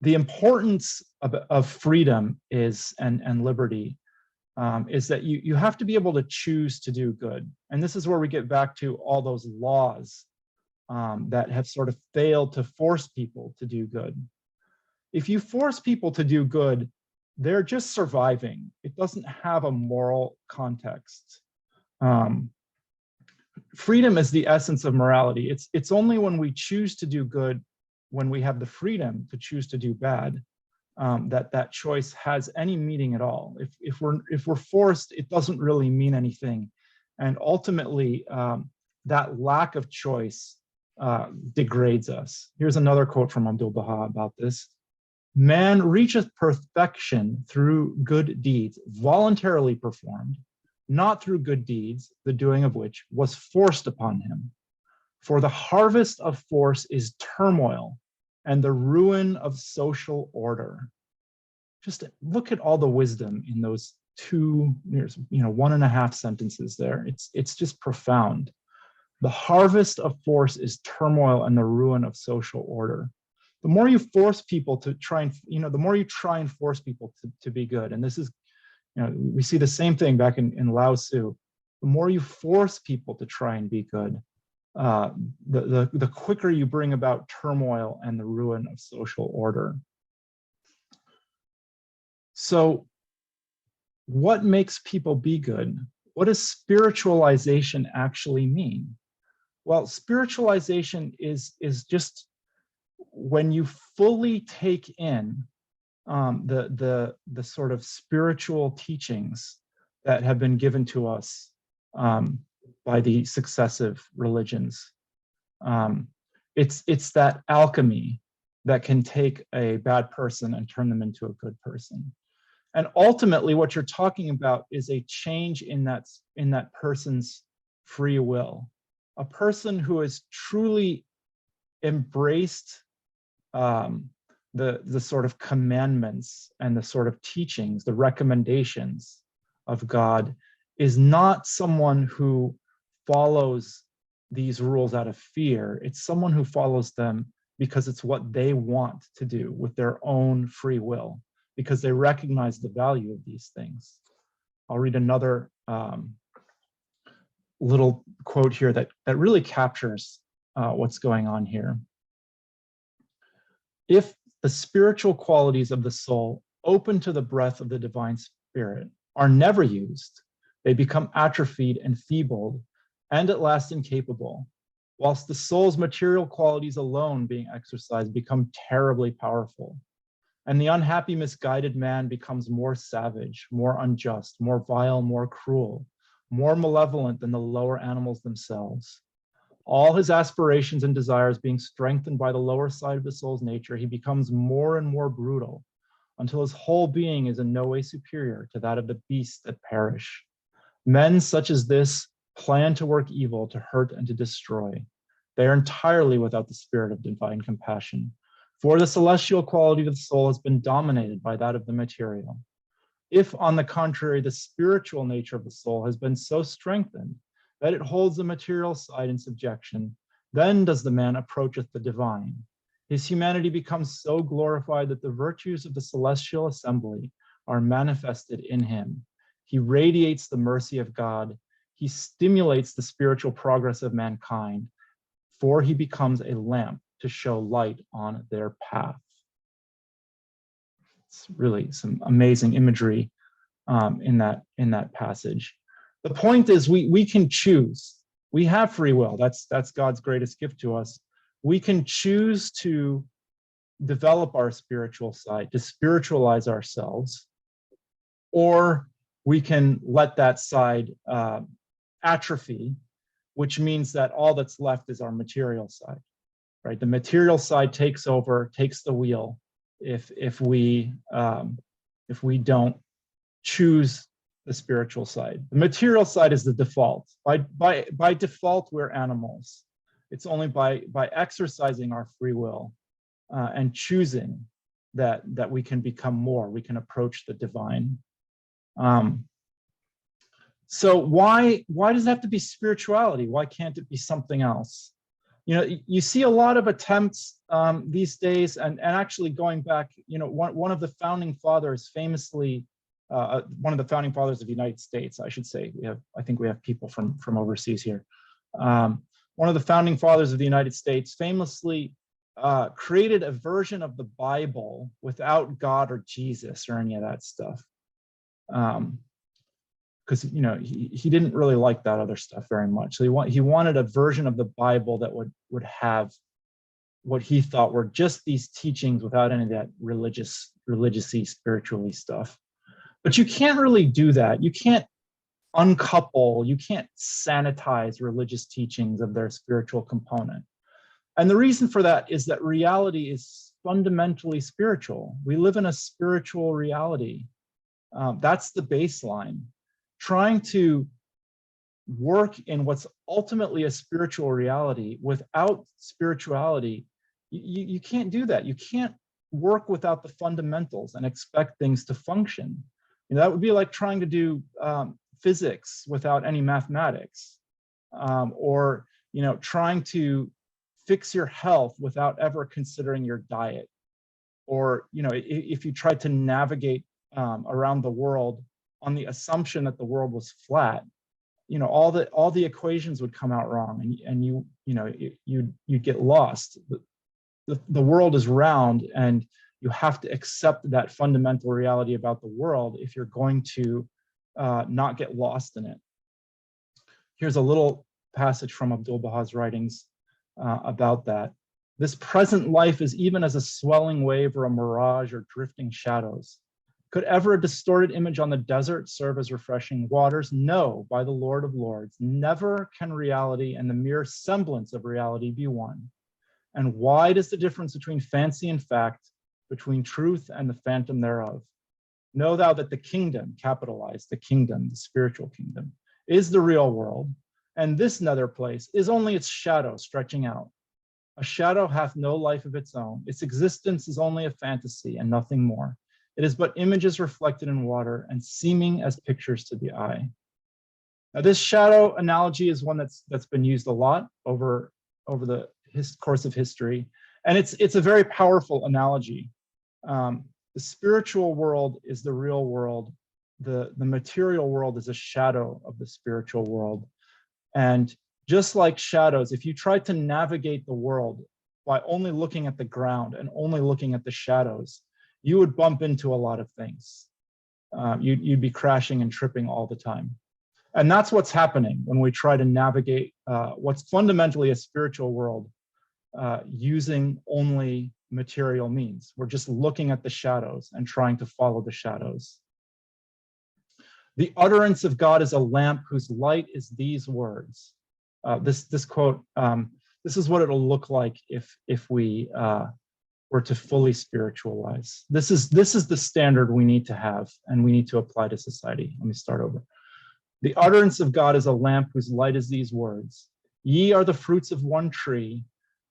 The importance of freedom is and liberty is that you have to be able to choose to do good. And this is where we get back to all those laws that have sort of failed to force people to do good. If you force people to do good, they're just surviving. It doesn't have a moral context. Freedom is the essence of morality. It's only when we choose to do good, when we have the freedom to choose to do bad, that choice has any meaning at all. If we're forced, it doesn't really mean anything. And ultimately, that lack of choice degrades us. Here's another quote from Abdu'l-Baha about this. Man reacheth perfection through good deeds, voluntarily performed, not through good deeds, the doing of which was forced upon him. For the harvest of force is turmoil and the ruin of social order. Just look at all the wisdom in those 1.5 sentences there. It's just profound. The harvest of force is turmoil and the ruin of social order. The more you force people to try and, the more you try and force people to be good, and this is, we see the same thing back in Lao Tzu. The more you force people to try and be good, the quicker you bring about turmoil and the ruin of social order. So what makes people be good? What does spiritualization actually mean? Well, spiritualization is just when you fully take in the sort of spiritual teachings that have been given to us by the successive religions, it's that alchemy that can take a bad person and turn them into a good person. And ultimately, what you're talking about is a change in that person's free will. A person who has truly embraced the sort of commandments and the sort of teachings, the recommendations of God, is not someone who follows these rules out of fear. It's someone who follows them because it's what they want to do with their own free will, because they recognize the value of these things. I'll read another little quote here that really captures what's going on here. If the spiritual qualities of the soul, open to the breath of the divine spirit, are never used, they become atrophied and feebled, and at last incapable, whilst the soul's material qualities alone being exercised become terribly powerful. And the unhappy, misguided man becomes more savage, more unjust, more vile, more cruel, more malevolent than the lower animals themselves. All his aspirations and desires being strengthened by the lower side of the soul's nature, he becomes more and more brutal until his whole being is in no way superior to that of the beasts that perish. Men such as this plan to work evil, to hurt and to destroy. They are entirely without the spirit of divine compassion, for the celestial quality of the soul has been dominated by that of the material. If, on the contrary, the spiritual nature of the soul has been so strengthened that it holds the material side in subjection, then does the man approacheth the divine. His humanity becomes so glorified that the virtues of the celestial assembly are manifested in him. He radiates the mercy of God. He stimulates the spiritual progress of mankind, for he becomes a lamp to show light on their path. It's really some amazing imagery in that passage. The point is we can choose. We have free will. That's God's greatest gift to us. We can choose to develop our spiritual side, to spiritualize ourselves, or we can let that side atrophy, which means that all that's left is our material side, right? The material side takes over, takes the wheel if we don't choose the spiritual side. The material side is the default. By default, we're animals. It's only by exercising our free will and choosing that we can become more, we can approach the divine. So why does it have to be spirituality? Why can't it be something else? You know, you see a lot of attempts these days, and actually going back, you know, one of the founding fathers famously, one of the founding fathers of the United States, I should say, I think we have people from overseas here. One of the founding fathers of the United States famously created a version of the Bible without God or Jesus or any of that stuff. Because you know he didn't really like that other stuff very much. So he wanted a version of the Bible that would have what he thought were just these teachings without any of that religiously, spiritually stuff. But you can't really do that. You can't uncouple, you can't sanitize religious teachings of their spiritual component. And the reason for that is that reality is fundamentally spiritual. We live in a spiritual reality. That's the baseline. Trying to work in what's ultimately a spiritual reality without spirituality, you can't do that. You can't work without the fundamentals and expect things to function. You know, that would be like trying to do physics without any mathematics, or you know, trying to fix your health without ever considering your diet, or you know, if you tried to navigate around the world on the assumption that the world was flat, you know, all the equations would come out wrong, and you'd get lost. The world is round, and you have to accept that fundamental reality about the world if you're going to not get lost in it. Here's a little passage from Abdu'l-Baha's writings about that. This present life is even as a swelling wave or a mirage or drifting shadows. Could ever a distorted image on the desert serve as refreshing waters? No, by the Lord of Lords. Never can reality and the mere semblance of reality be one. And wide is the difference between fancy and fact, between truth and the phantom thereof. Know thou that the kingdom, capitalized, the kingdom, the spiritual kingdom, is the real world, and this nether place is only its shadow stretching out. A shadow hath no life of its own. Its existence is only a fantasy and nothing more. It is but images reflected in water and seeming as pictures to the eye. Now, this shadow analogy is one that's been used a lot over the course of history, and it's a very powerful analogy. The spiritual world is the real world. The material world is a shadow of the spiritual world. And just like shadows, if you try to navigate the world by only looking at the ground and only looking at the shadows, you would bump into a lot of things. You'd be crashing and tripping all the time. And that's what's happening when we try to navigate what's fundamentally a spiritual world using only material means. We're just looking at the shadows and trying to follow the shadows. The utterance of God is a lamp whose light is these words. This quote, this is what it'll look like if we were to fully spiritualize. This is the standard we need to have and we need to apply to society. Let me start over. The utterance of God is a lamp whose light is these words. Ye are the fruits of one tree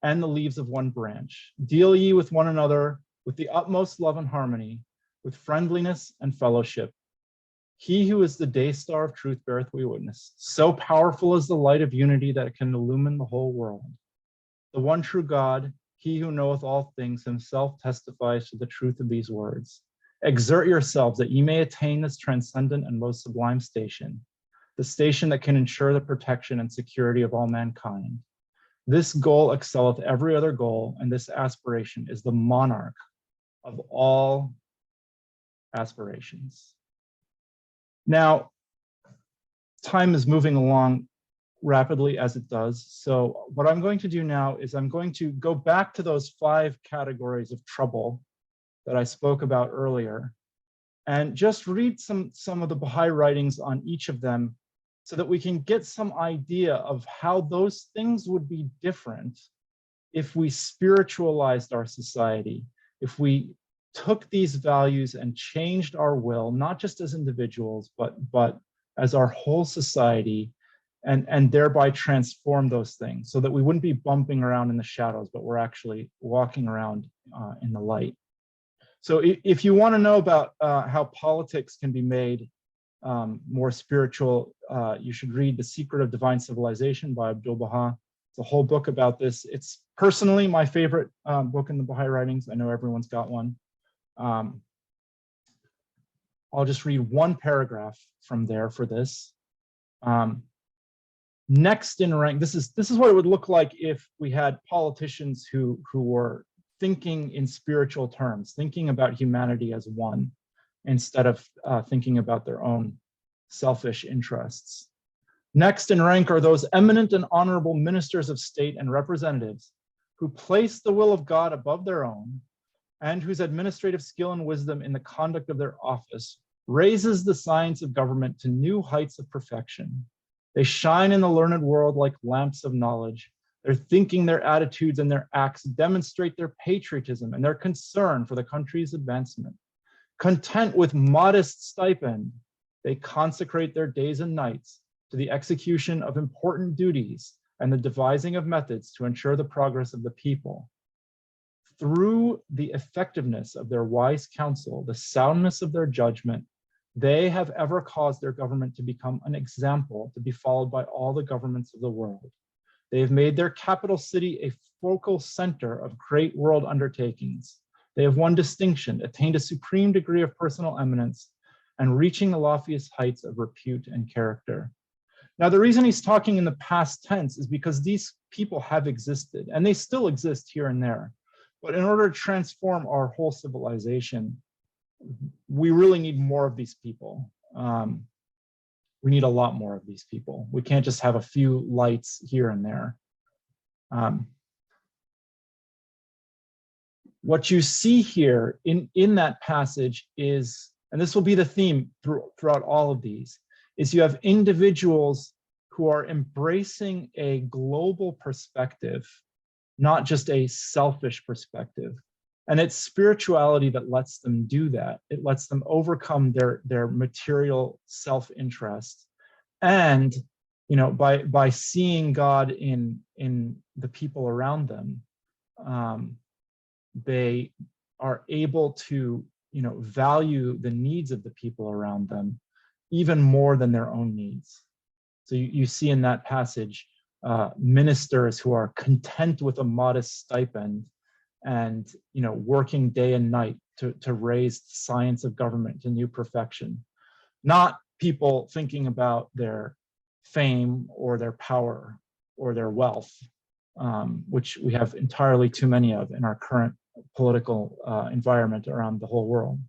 and the leaves of one branch. Deal ye with one another with the utmost love and harmony, with friendliness and fellowship. He who is the day star of truth beareth we witness. So powerful is the light of unity that it can illumine the whole world. The one true God, he who knoweth all things, himself testifies to the truth of these words. Exert yourselves that ye may attain this transcendent and most sublime station, the station that can ensure the protection and security of all mankind. This goal excelleth every other goal, and this aspiration is the monarch of all aspirations. Now, time is moving along rapidly as it does. So what I'm going to do now is I'm going to go back to those 5 categories of trouble that I spoke about earlier and just read some of the Baha'i writings on each of them so that we can get some idea of how those things would be different if we spiritualized our society, if we took these values and changed our will, not just as individuals, but as our whole society, and thereby transform those things so that we wouldn't be bumping around in the shadows, but we're actually walking around in the light. So if you want to know about how politics can be made more spiritual, you should read The Secret of Divine Civilization by Abdul Baha. It's a whole book about this. It's personally my favorite book in the Baha'i writings. I know everyone's got one. I'll just read one paragraph from there for this. Next in rank, this is what it would look like if we had politicians who were thinking in spiritual terms, thinking about humanity as one, instead of thinking about their own selfish interests. Next in rank are those eminent and honorable ministers of state and representatives who place the will of God above their own, and whose administrative skill and wisdom in the conduct of their office raises the science of government to new heights of perfection. They shine in the learned world like lamps of knowledge. Their thinking, their attitudes, and their acts demonstrate their patriotism and their concern for the country's advancement. Content with modest stipend, they consecrate their days and nights to the execution of important duties and the devising of methods to ensure the progress of the people. Through the effectiveness of their wise counsel, the soundness of their judgment, they have ever caused their government to become an example to be followed by all the governments of the world. They have made their capital city a focal center of great world undertakings. They have won distinction, attained a supreme degree of personal eminence, and reaching the loftiest heights of repute and character. Now, the reason he's talking in the past tense is because these people have existed, and they still exist here and there. But in order to transform our whole civilization, we really need more of these people. We need a lot more of these people. We can't just have a few lights here and there. what you see here in that passage is, and this will be the theme throughout all of these, is you have individuals who are embracing a global perspective, not just a selfish perspective. And it's spirituality that lets them do that. It lets them overcome their material self-interest. And, you know, by seeing God in the people around them, they are able to, you know, value the needs of the people around them even more than their own needs. So you see in that passage, ministers who are content with a modest stipend and, you know, working day and night to raise the science of government to new perfection, not people thinking about their fame or their power or their wealth, which we have entirely too many of in our current political environment around the whole world.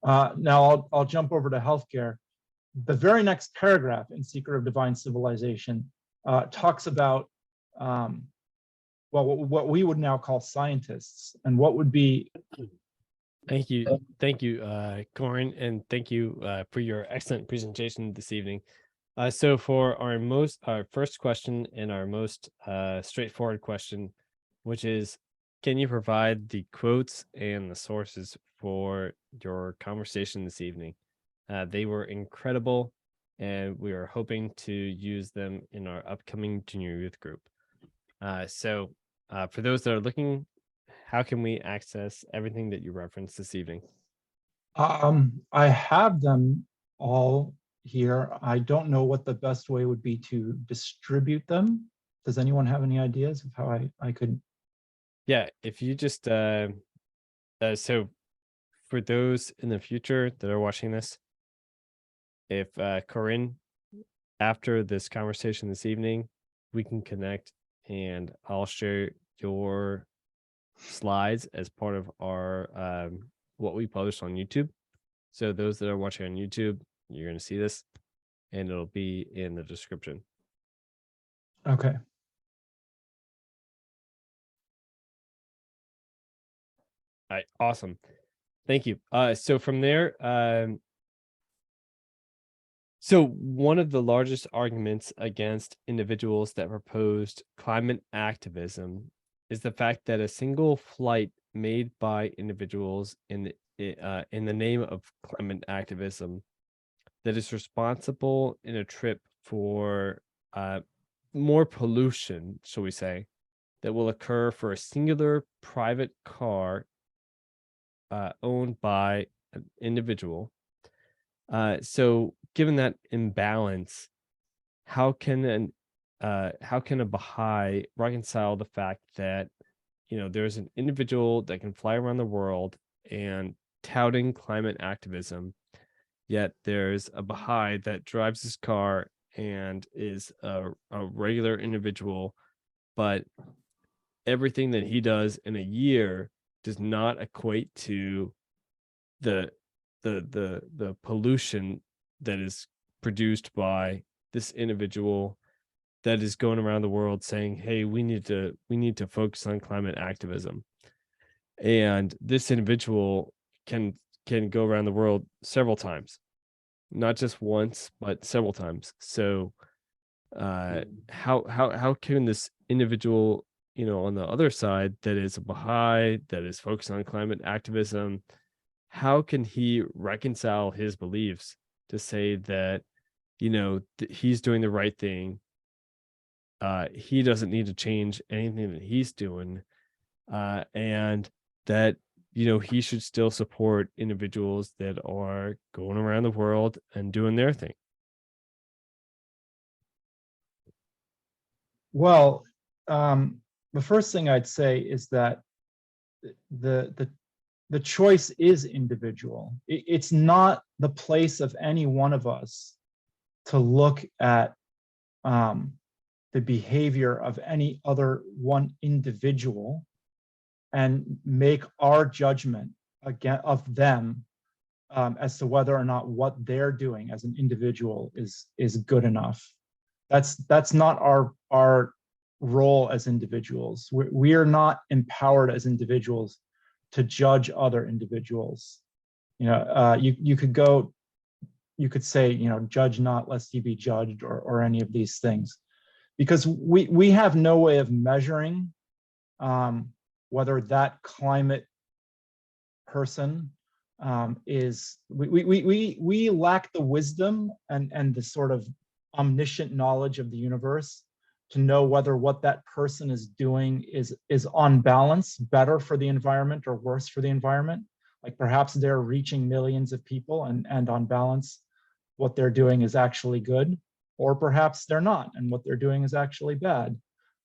Now I'll jump over to healthcare. The very next paragraph in Secret of Divine Civilization talks about, well, what we would now call scientists, and what would be. Thank you, Corin, and thank you for your excellent presentation this evening. So for our first question and our most straightforward question, which is, can you provide the quotes and the sources for your conversation this evening? They were incredible, and we are hoping to use them in our upcoming junior youth group. So for those that are looking, how can we access everything that you referenced this evening? I have them all here. I don't know what the best way would be to distribute them. Does anyone have any ideas of how I could? Yeah, if you just, so for those in the future that are watching this, if Corinne, after this conversation this evening, we can connect and I'll share your slides as part of our what we publish on YouTube. So those that are watching on YouTube, you're going to see this and it'll be in the description. Okay. All right, awesome. Thank you. So from there, so one of the largest arguments against individuals that proposed climate activism is the fact that a single flight made by individuals in the name of climate activism that is responsible in a trip for more pollution, shall we say, that will occur for a singular private car owned by an individual. So given that imbalance, how can a Baha'i reconcile the fact that, you know, there's an individual that can fly around the world and touting climate activism, yet there's a Baha'i that drives his car and is a regular individual, but everything that he does in a year does not equate to the pollution that is produced by this individual that is going around the world saying, hey, we need to focus on climate activism. And this individual can go around the world several times, not just once, but several times. So how can this individual, you know, on the other side that is a Baha'i, that is focused on climate activism, how can he reconcile his beliefs to say that, you know, he's doing the right thing? He doesn't need to change anything that he's doing, and that, you know, he should still support individuals that are going around the world and doing their thing. Well, the first thing I'd say is that the choice is individual. It's not the place of any one of us to look at the behavior of any other one individual and make our judgment again of them as to whether or not what they're doing as an individual is good enough. That's not our role as individuals. We are not empowered as individuals to judge other individuals. You know, you could say, you know, judge not lest ye be judged, or any of these things, because we have no way of measuring whether that climate person is, we lack the wisdom and the sort of omniscient knowledge of the universe to know whether what that person is doing is on balance better for the environment or worse for the environment. Like perhaps they're reaching millions of people and on balance what they're doing is actually good, or perhaps they're not and what they're doing is actually bad.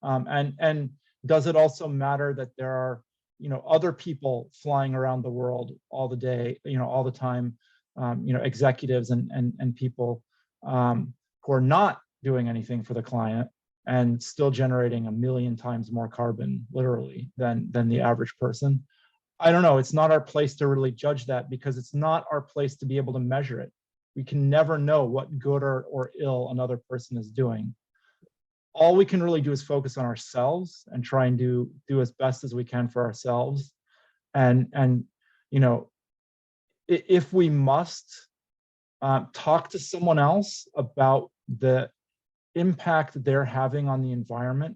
And does it also matter that there are, you know, other people flying around the world all the day, you know, all the time, you know, executives and people who are not doing anything for the climate and still generating 1 million times more carbon, literally, than the average person? I don't know. It's not our place to really judge that, because it's not our place to be able to measure it. We can never know what good or ill another person is doing. All we can really do is focus on ourselves and try and do as best as we can for ourselves. And you know, if we must talk to someone else about the impact they're having on the environment,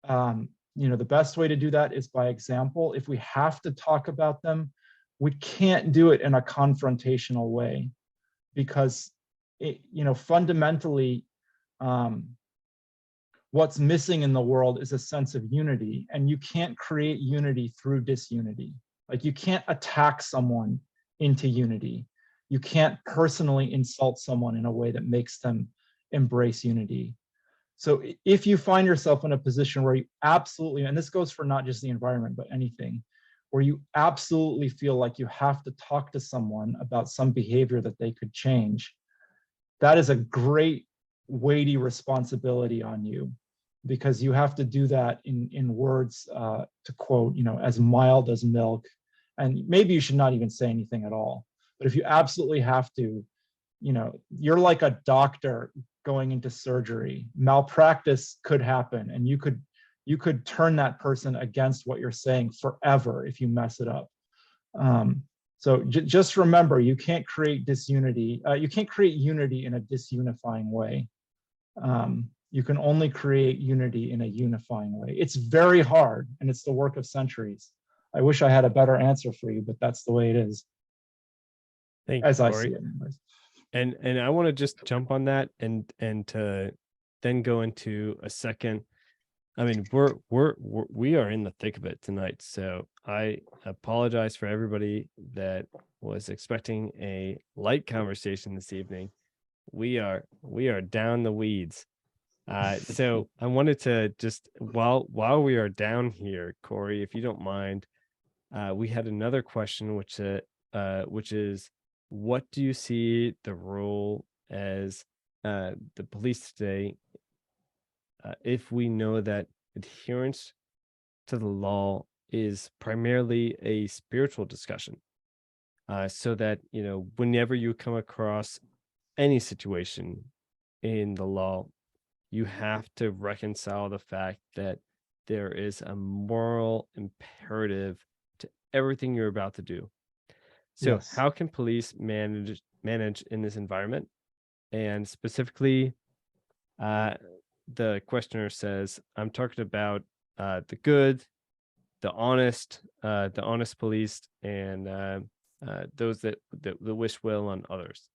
you know, the best way to do that is by example. If we have to talk about them, we can't do it in a confrontational way, because you know, fundamentally, what's missing in the world is a sense of unity, and you can't create unity through disunity. Like, you can't attack someone into unity. You can't personally insult someone in a way that makes them embrace unity. So if you find yourself in a position where you absolutely, and this goes for not just the environment, but anything, where you absolutely feel like you have to talk to someone about some behavior that they could change, that is a great weighty responsibility on you, because you have to do that in words, to quote, you know, as mild as milk. And maybe you should not even say anything at all. But if you absolutely have to, you know, you're like a doctor going into surgery. Malpractice could happen, and you could turn that person against what you're saying forever if you mess it up. So just remember, you can't create disunity. You can't create unity in a disunifying way. You can only create unity in a unifying way. It's very hard, and it's the work of centuries. I wish I had a better answer for you, but that's the way it is. Thank as you, I Cory. see it anyways. And I want to just jump on that and to then go into a second. I mean, we are in the thick of it tonight, so I apologize for everybody that was expecting a light conversation this evening. We are down the weeds. So I wanted to just, while we are down here, Cory, if you don't mind, we had another question, which is, what do you see the role as the police today, if we know that adherence to the law is primarily a spiritual discussion, so that, you know, whenever you come across any situation in the law, you have to reconcile the fact that there is a moral imperative to everything you're about to do. So Yes. how can police manage in this environment? And specifically, the questioner says, I'm talking about the good, the honest police, and those that wish well on others.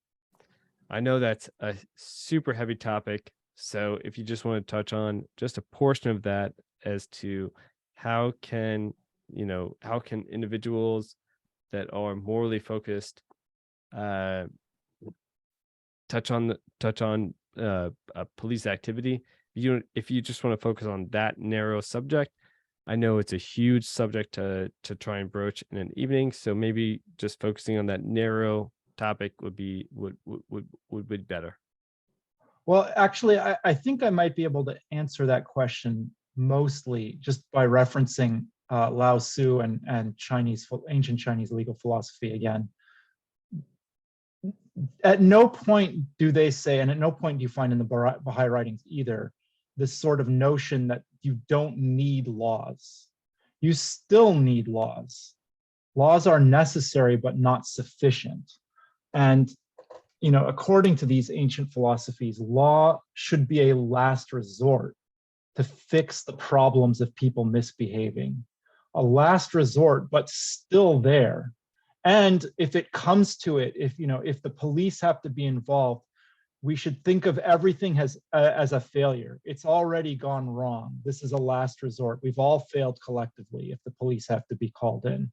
I know that's a super heavy topic, so if you just want to touch on just a portion of that as to how can individuals that are morally focused touch on police activity. If you just want to focus on that narrow subject, I know it's a huge subject to try and broach in an evening, so maybe just focusing on that narrow topic would be better. Well, actually, I think I might be able to answer that question mostly just by referencing Lao Tzu and ancient Chinese legal philosophy again. At no point do they say, and at no point do you find in the Baha'i writings either, this sort of notion that you don't need laws. You still need laws. Laws are necessary, but not sufficient. And, according to these ancient philosophies, law should be a last resort to fix the problems of people misbehaving. A last resort, but still there. And if it comes to it, if the police have to be involved, we should think of everything as a failure. It's already gone wrong. This is a last resort. We've all failed collectively if the police have to be called in.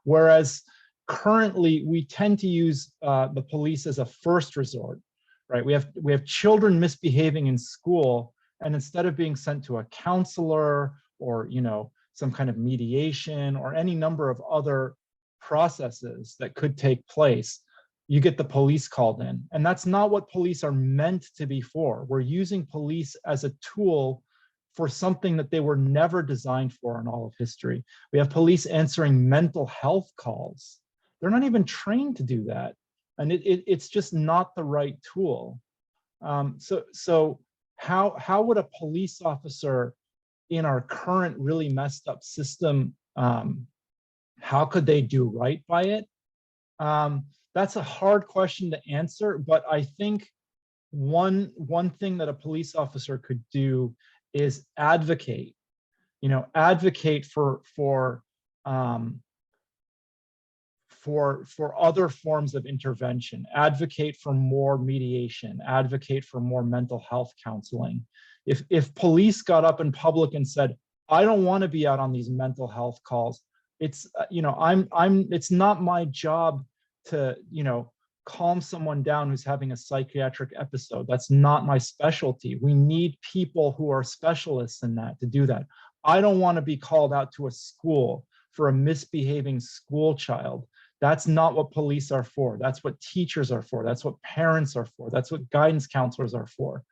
Whereas currently, we tend to use the police as a first resort, right? We have children misbehaving in school, and instead of being sent to a counselor or some kind of mediation or any number of other processes that could take place, you get the police called in. And that's not what police are meant to be for. We're using police as a tool for something that they were never designed for in all of history. We have police answering mental health calls. They're not even trained to do that. And it's just not the right tool. So how would a police officer in our current really messed up system, how could they do right by it? That's a hard question to answer, but I think one thing that a police officer could do is advocate. Advocate for other forms of intervention, advocate for more mediation, advocate for more mental health counseling. If police got up in public and said, I don't want to be out on these mental health calls, it's it's not my job to calm someone down who's having a psychiatric episode. That's not my specialty. We need people who are specialists in that to do that. I don't want to be called out to a school for a misbehaving school child. That's not what police are for. That's what teachers are for. That's what parents are for. That's what guidance counselors are for.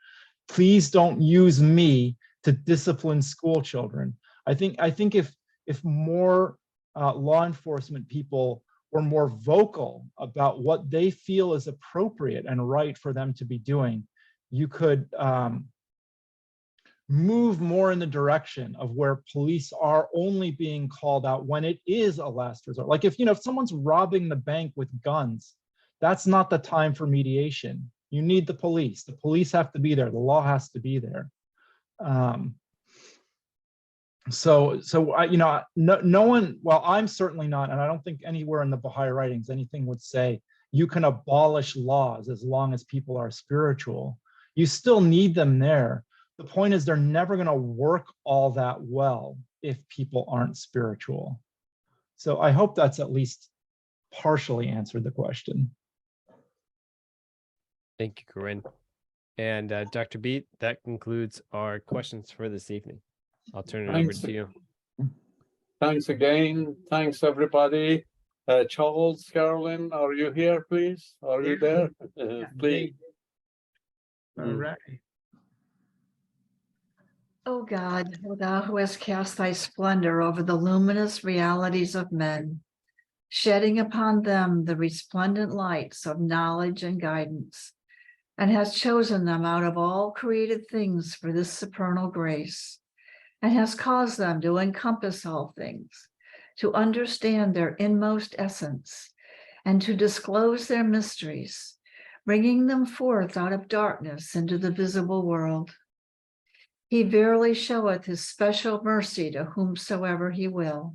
Please don't use me to discipline school children. I think if more law enforcement people were more vocal about what they feel is appropriate and right for them to be doing, you could move more in the direction of where police are only being called out when it is a last resort. Like if someone's robbing the bank with guns, that's not the time for mediation. You need the police. The police have to be there. The law has to be there. So no one, well, I'm certainly not, and I don't think anywhere in the Baha'i writings anything would say you can abolish laws as long as people are spiritual. You still need them there. The point is they're never going to work all that well if people aren't spiritual. So I hope that's at least partially answered the question. Thank you, Corinne. And Dr. Beat, that concludes our questions for this evening. I'll turn it over to you. Thanks again. Thanks, everybody. Charles, Carolyn, are you here, please? Are you there? Please. All right. O God, O thou who hast cast thy splendor over the luminous realities of men, shedding upon them the resplendent lights of knowledge and guidance, and hast chosen them out of all created things for this supernal grace, and has caused them to encompass all things, to understand their inmost essence, and to disclose their mysteries, bringing them forth out of darkness into the visible world. He verily showeth his special mercy to whomsoever he will.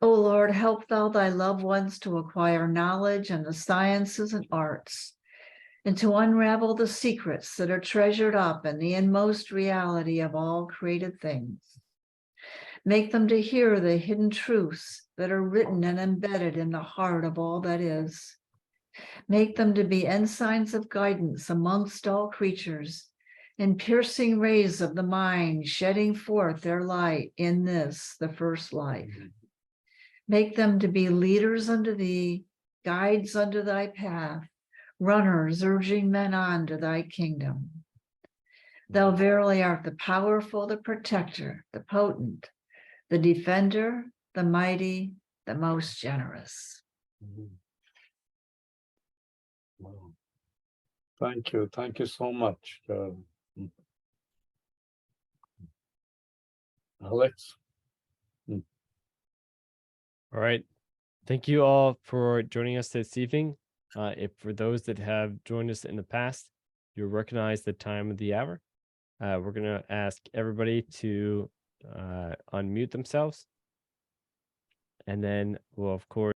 O Lord, help thou thy loved ones to acquire knowledge and the sciences and arts, and to unravel the secrets that are treasured up in the inmost reality of all created things. Make them to hear the hidden truths that are written and embedded in the heart of all that is. Make them to be ensigns of guidance amongst all creatures, and piercing rays of the mind, shedding forth their light in this, the first life. Make them to be leaders unto thee, guides unto thy path, runners urging men on to thy kingdom. Thou verily art the powerful, the protector, the potent, the defender, the mighty, the most generous. Wow. Thank you. Thank you so much. Alex. All right. Thank you all for joining us this evening. If for those that have joined us in the past, you'll recognize the time of the hour. We're going to ask everybody to unmute themselves. And then we'll, of course,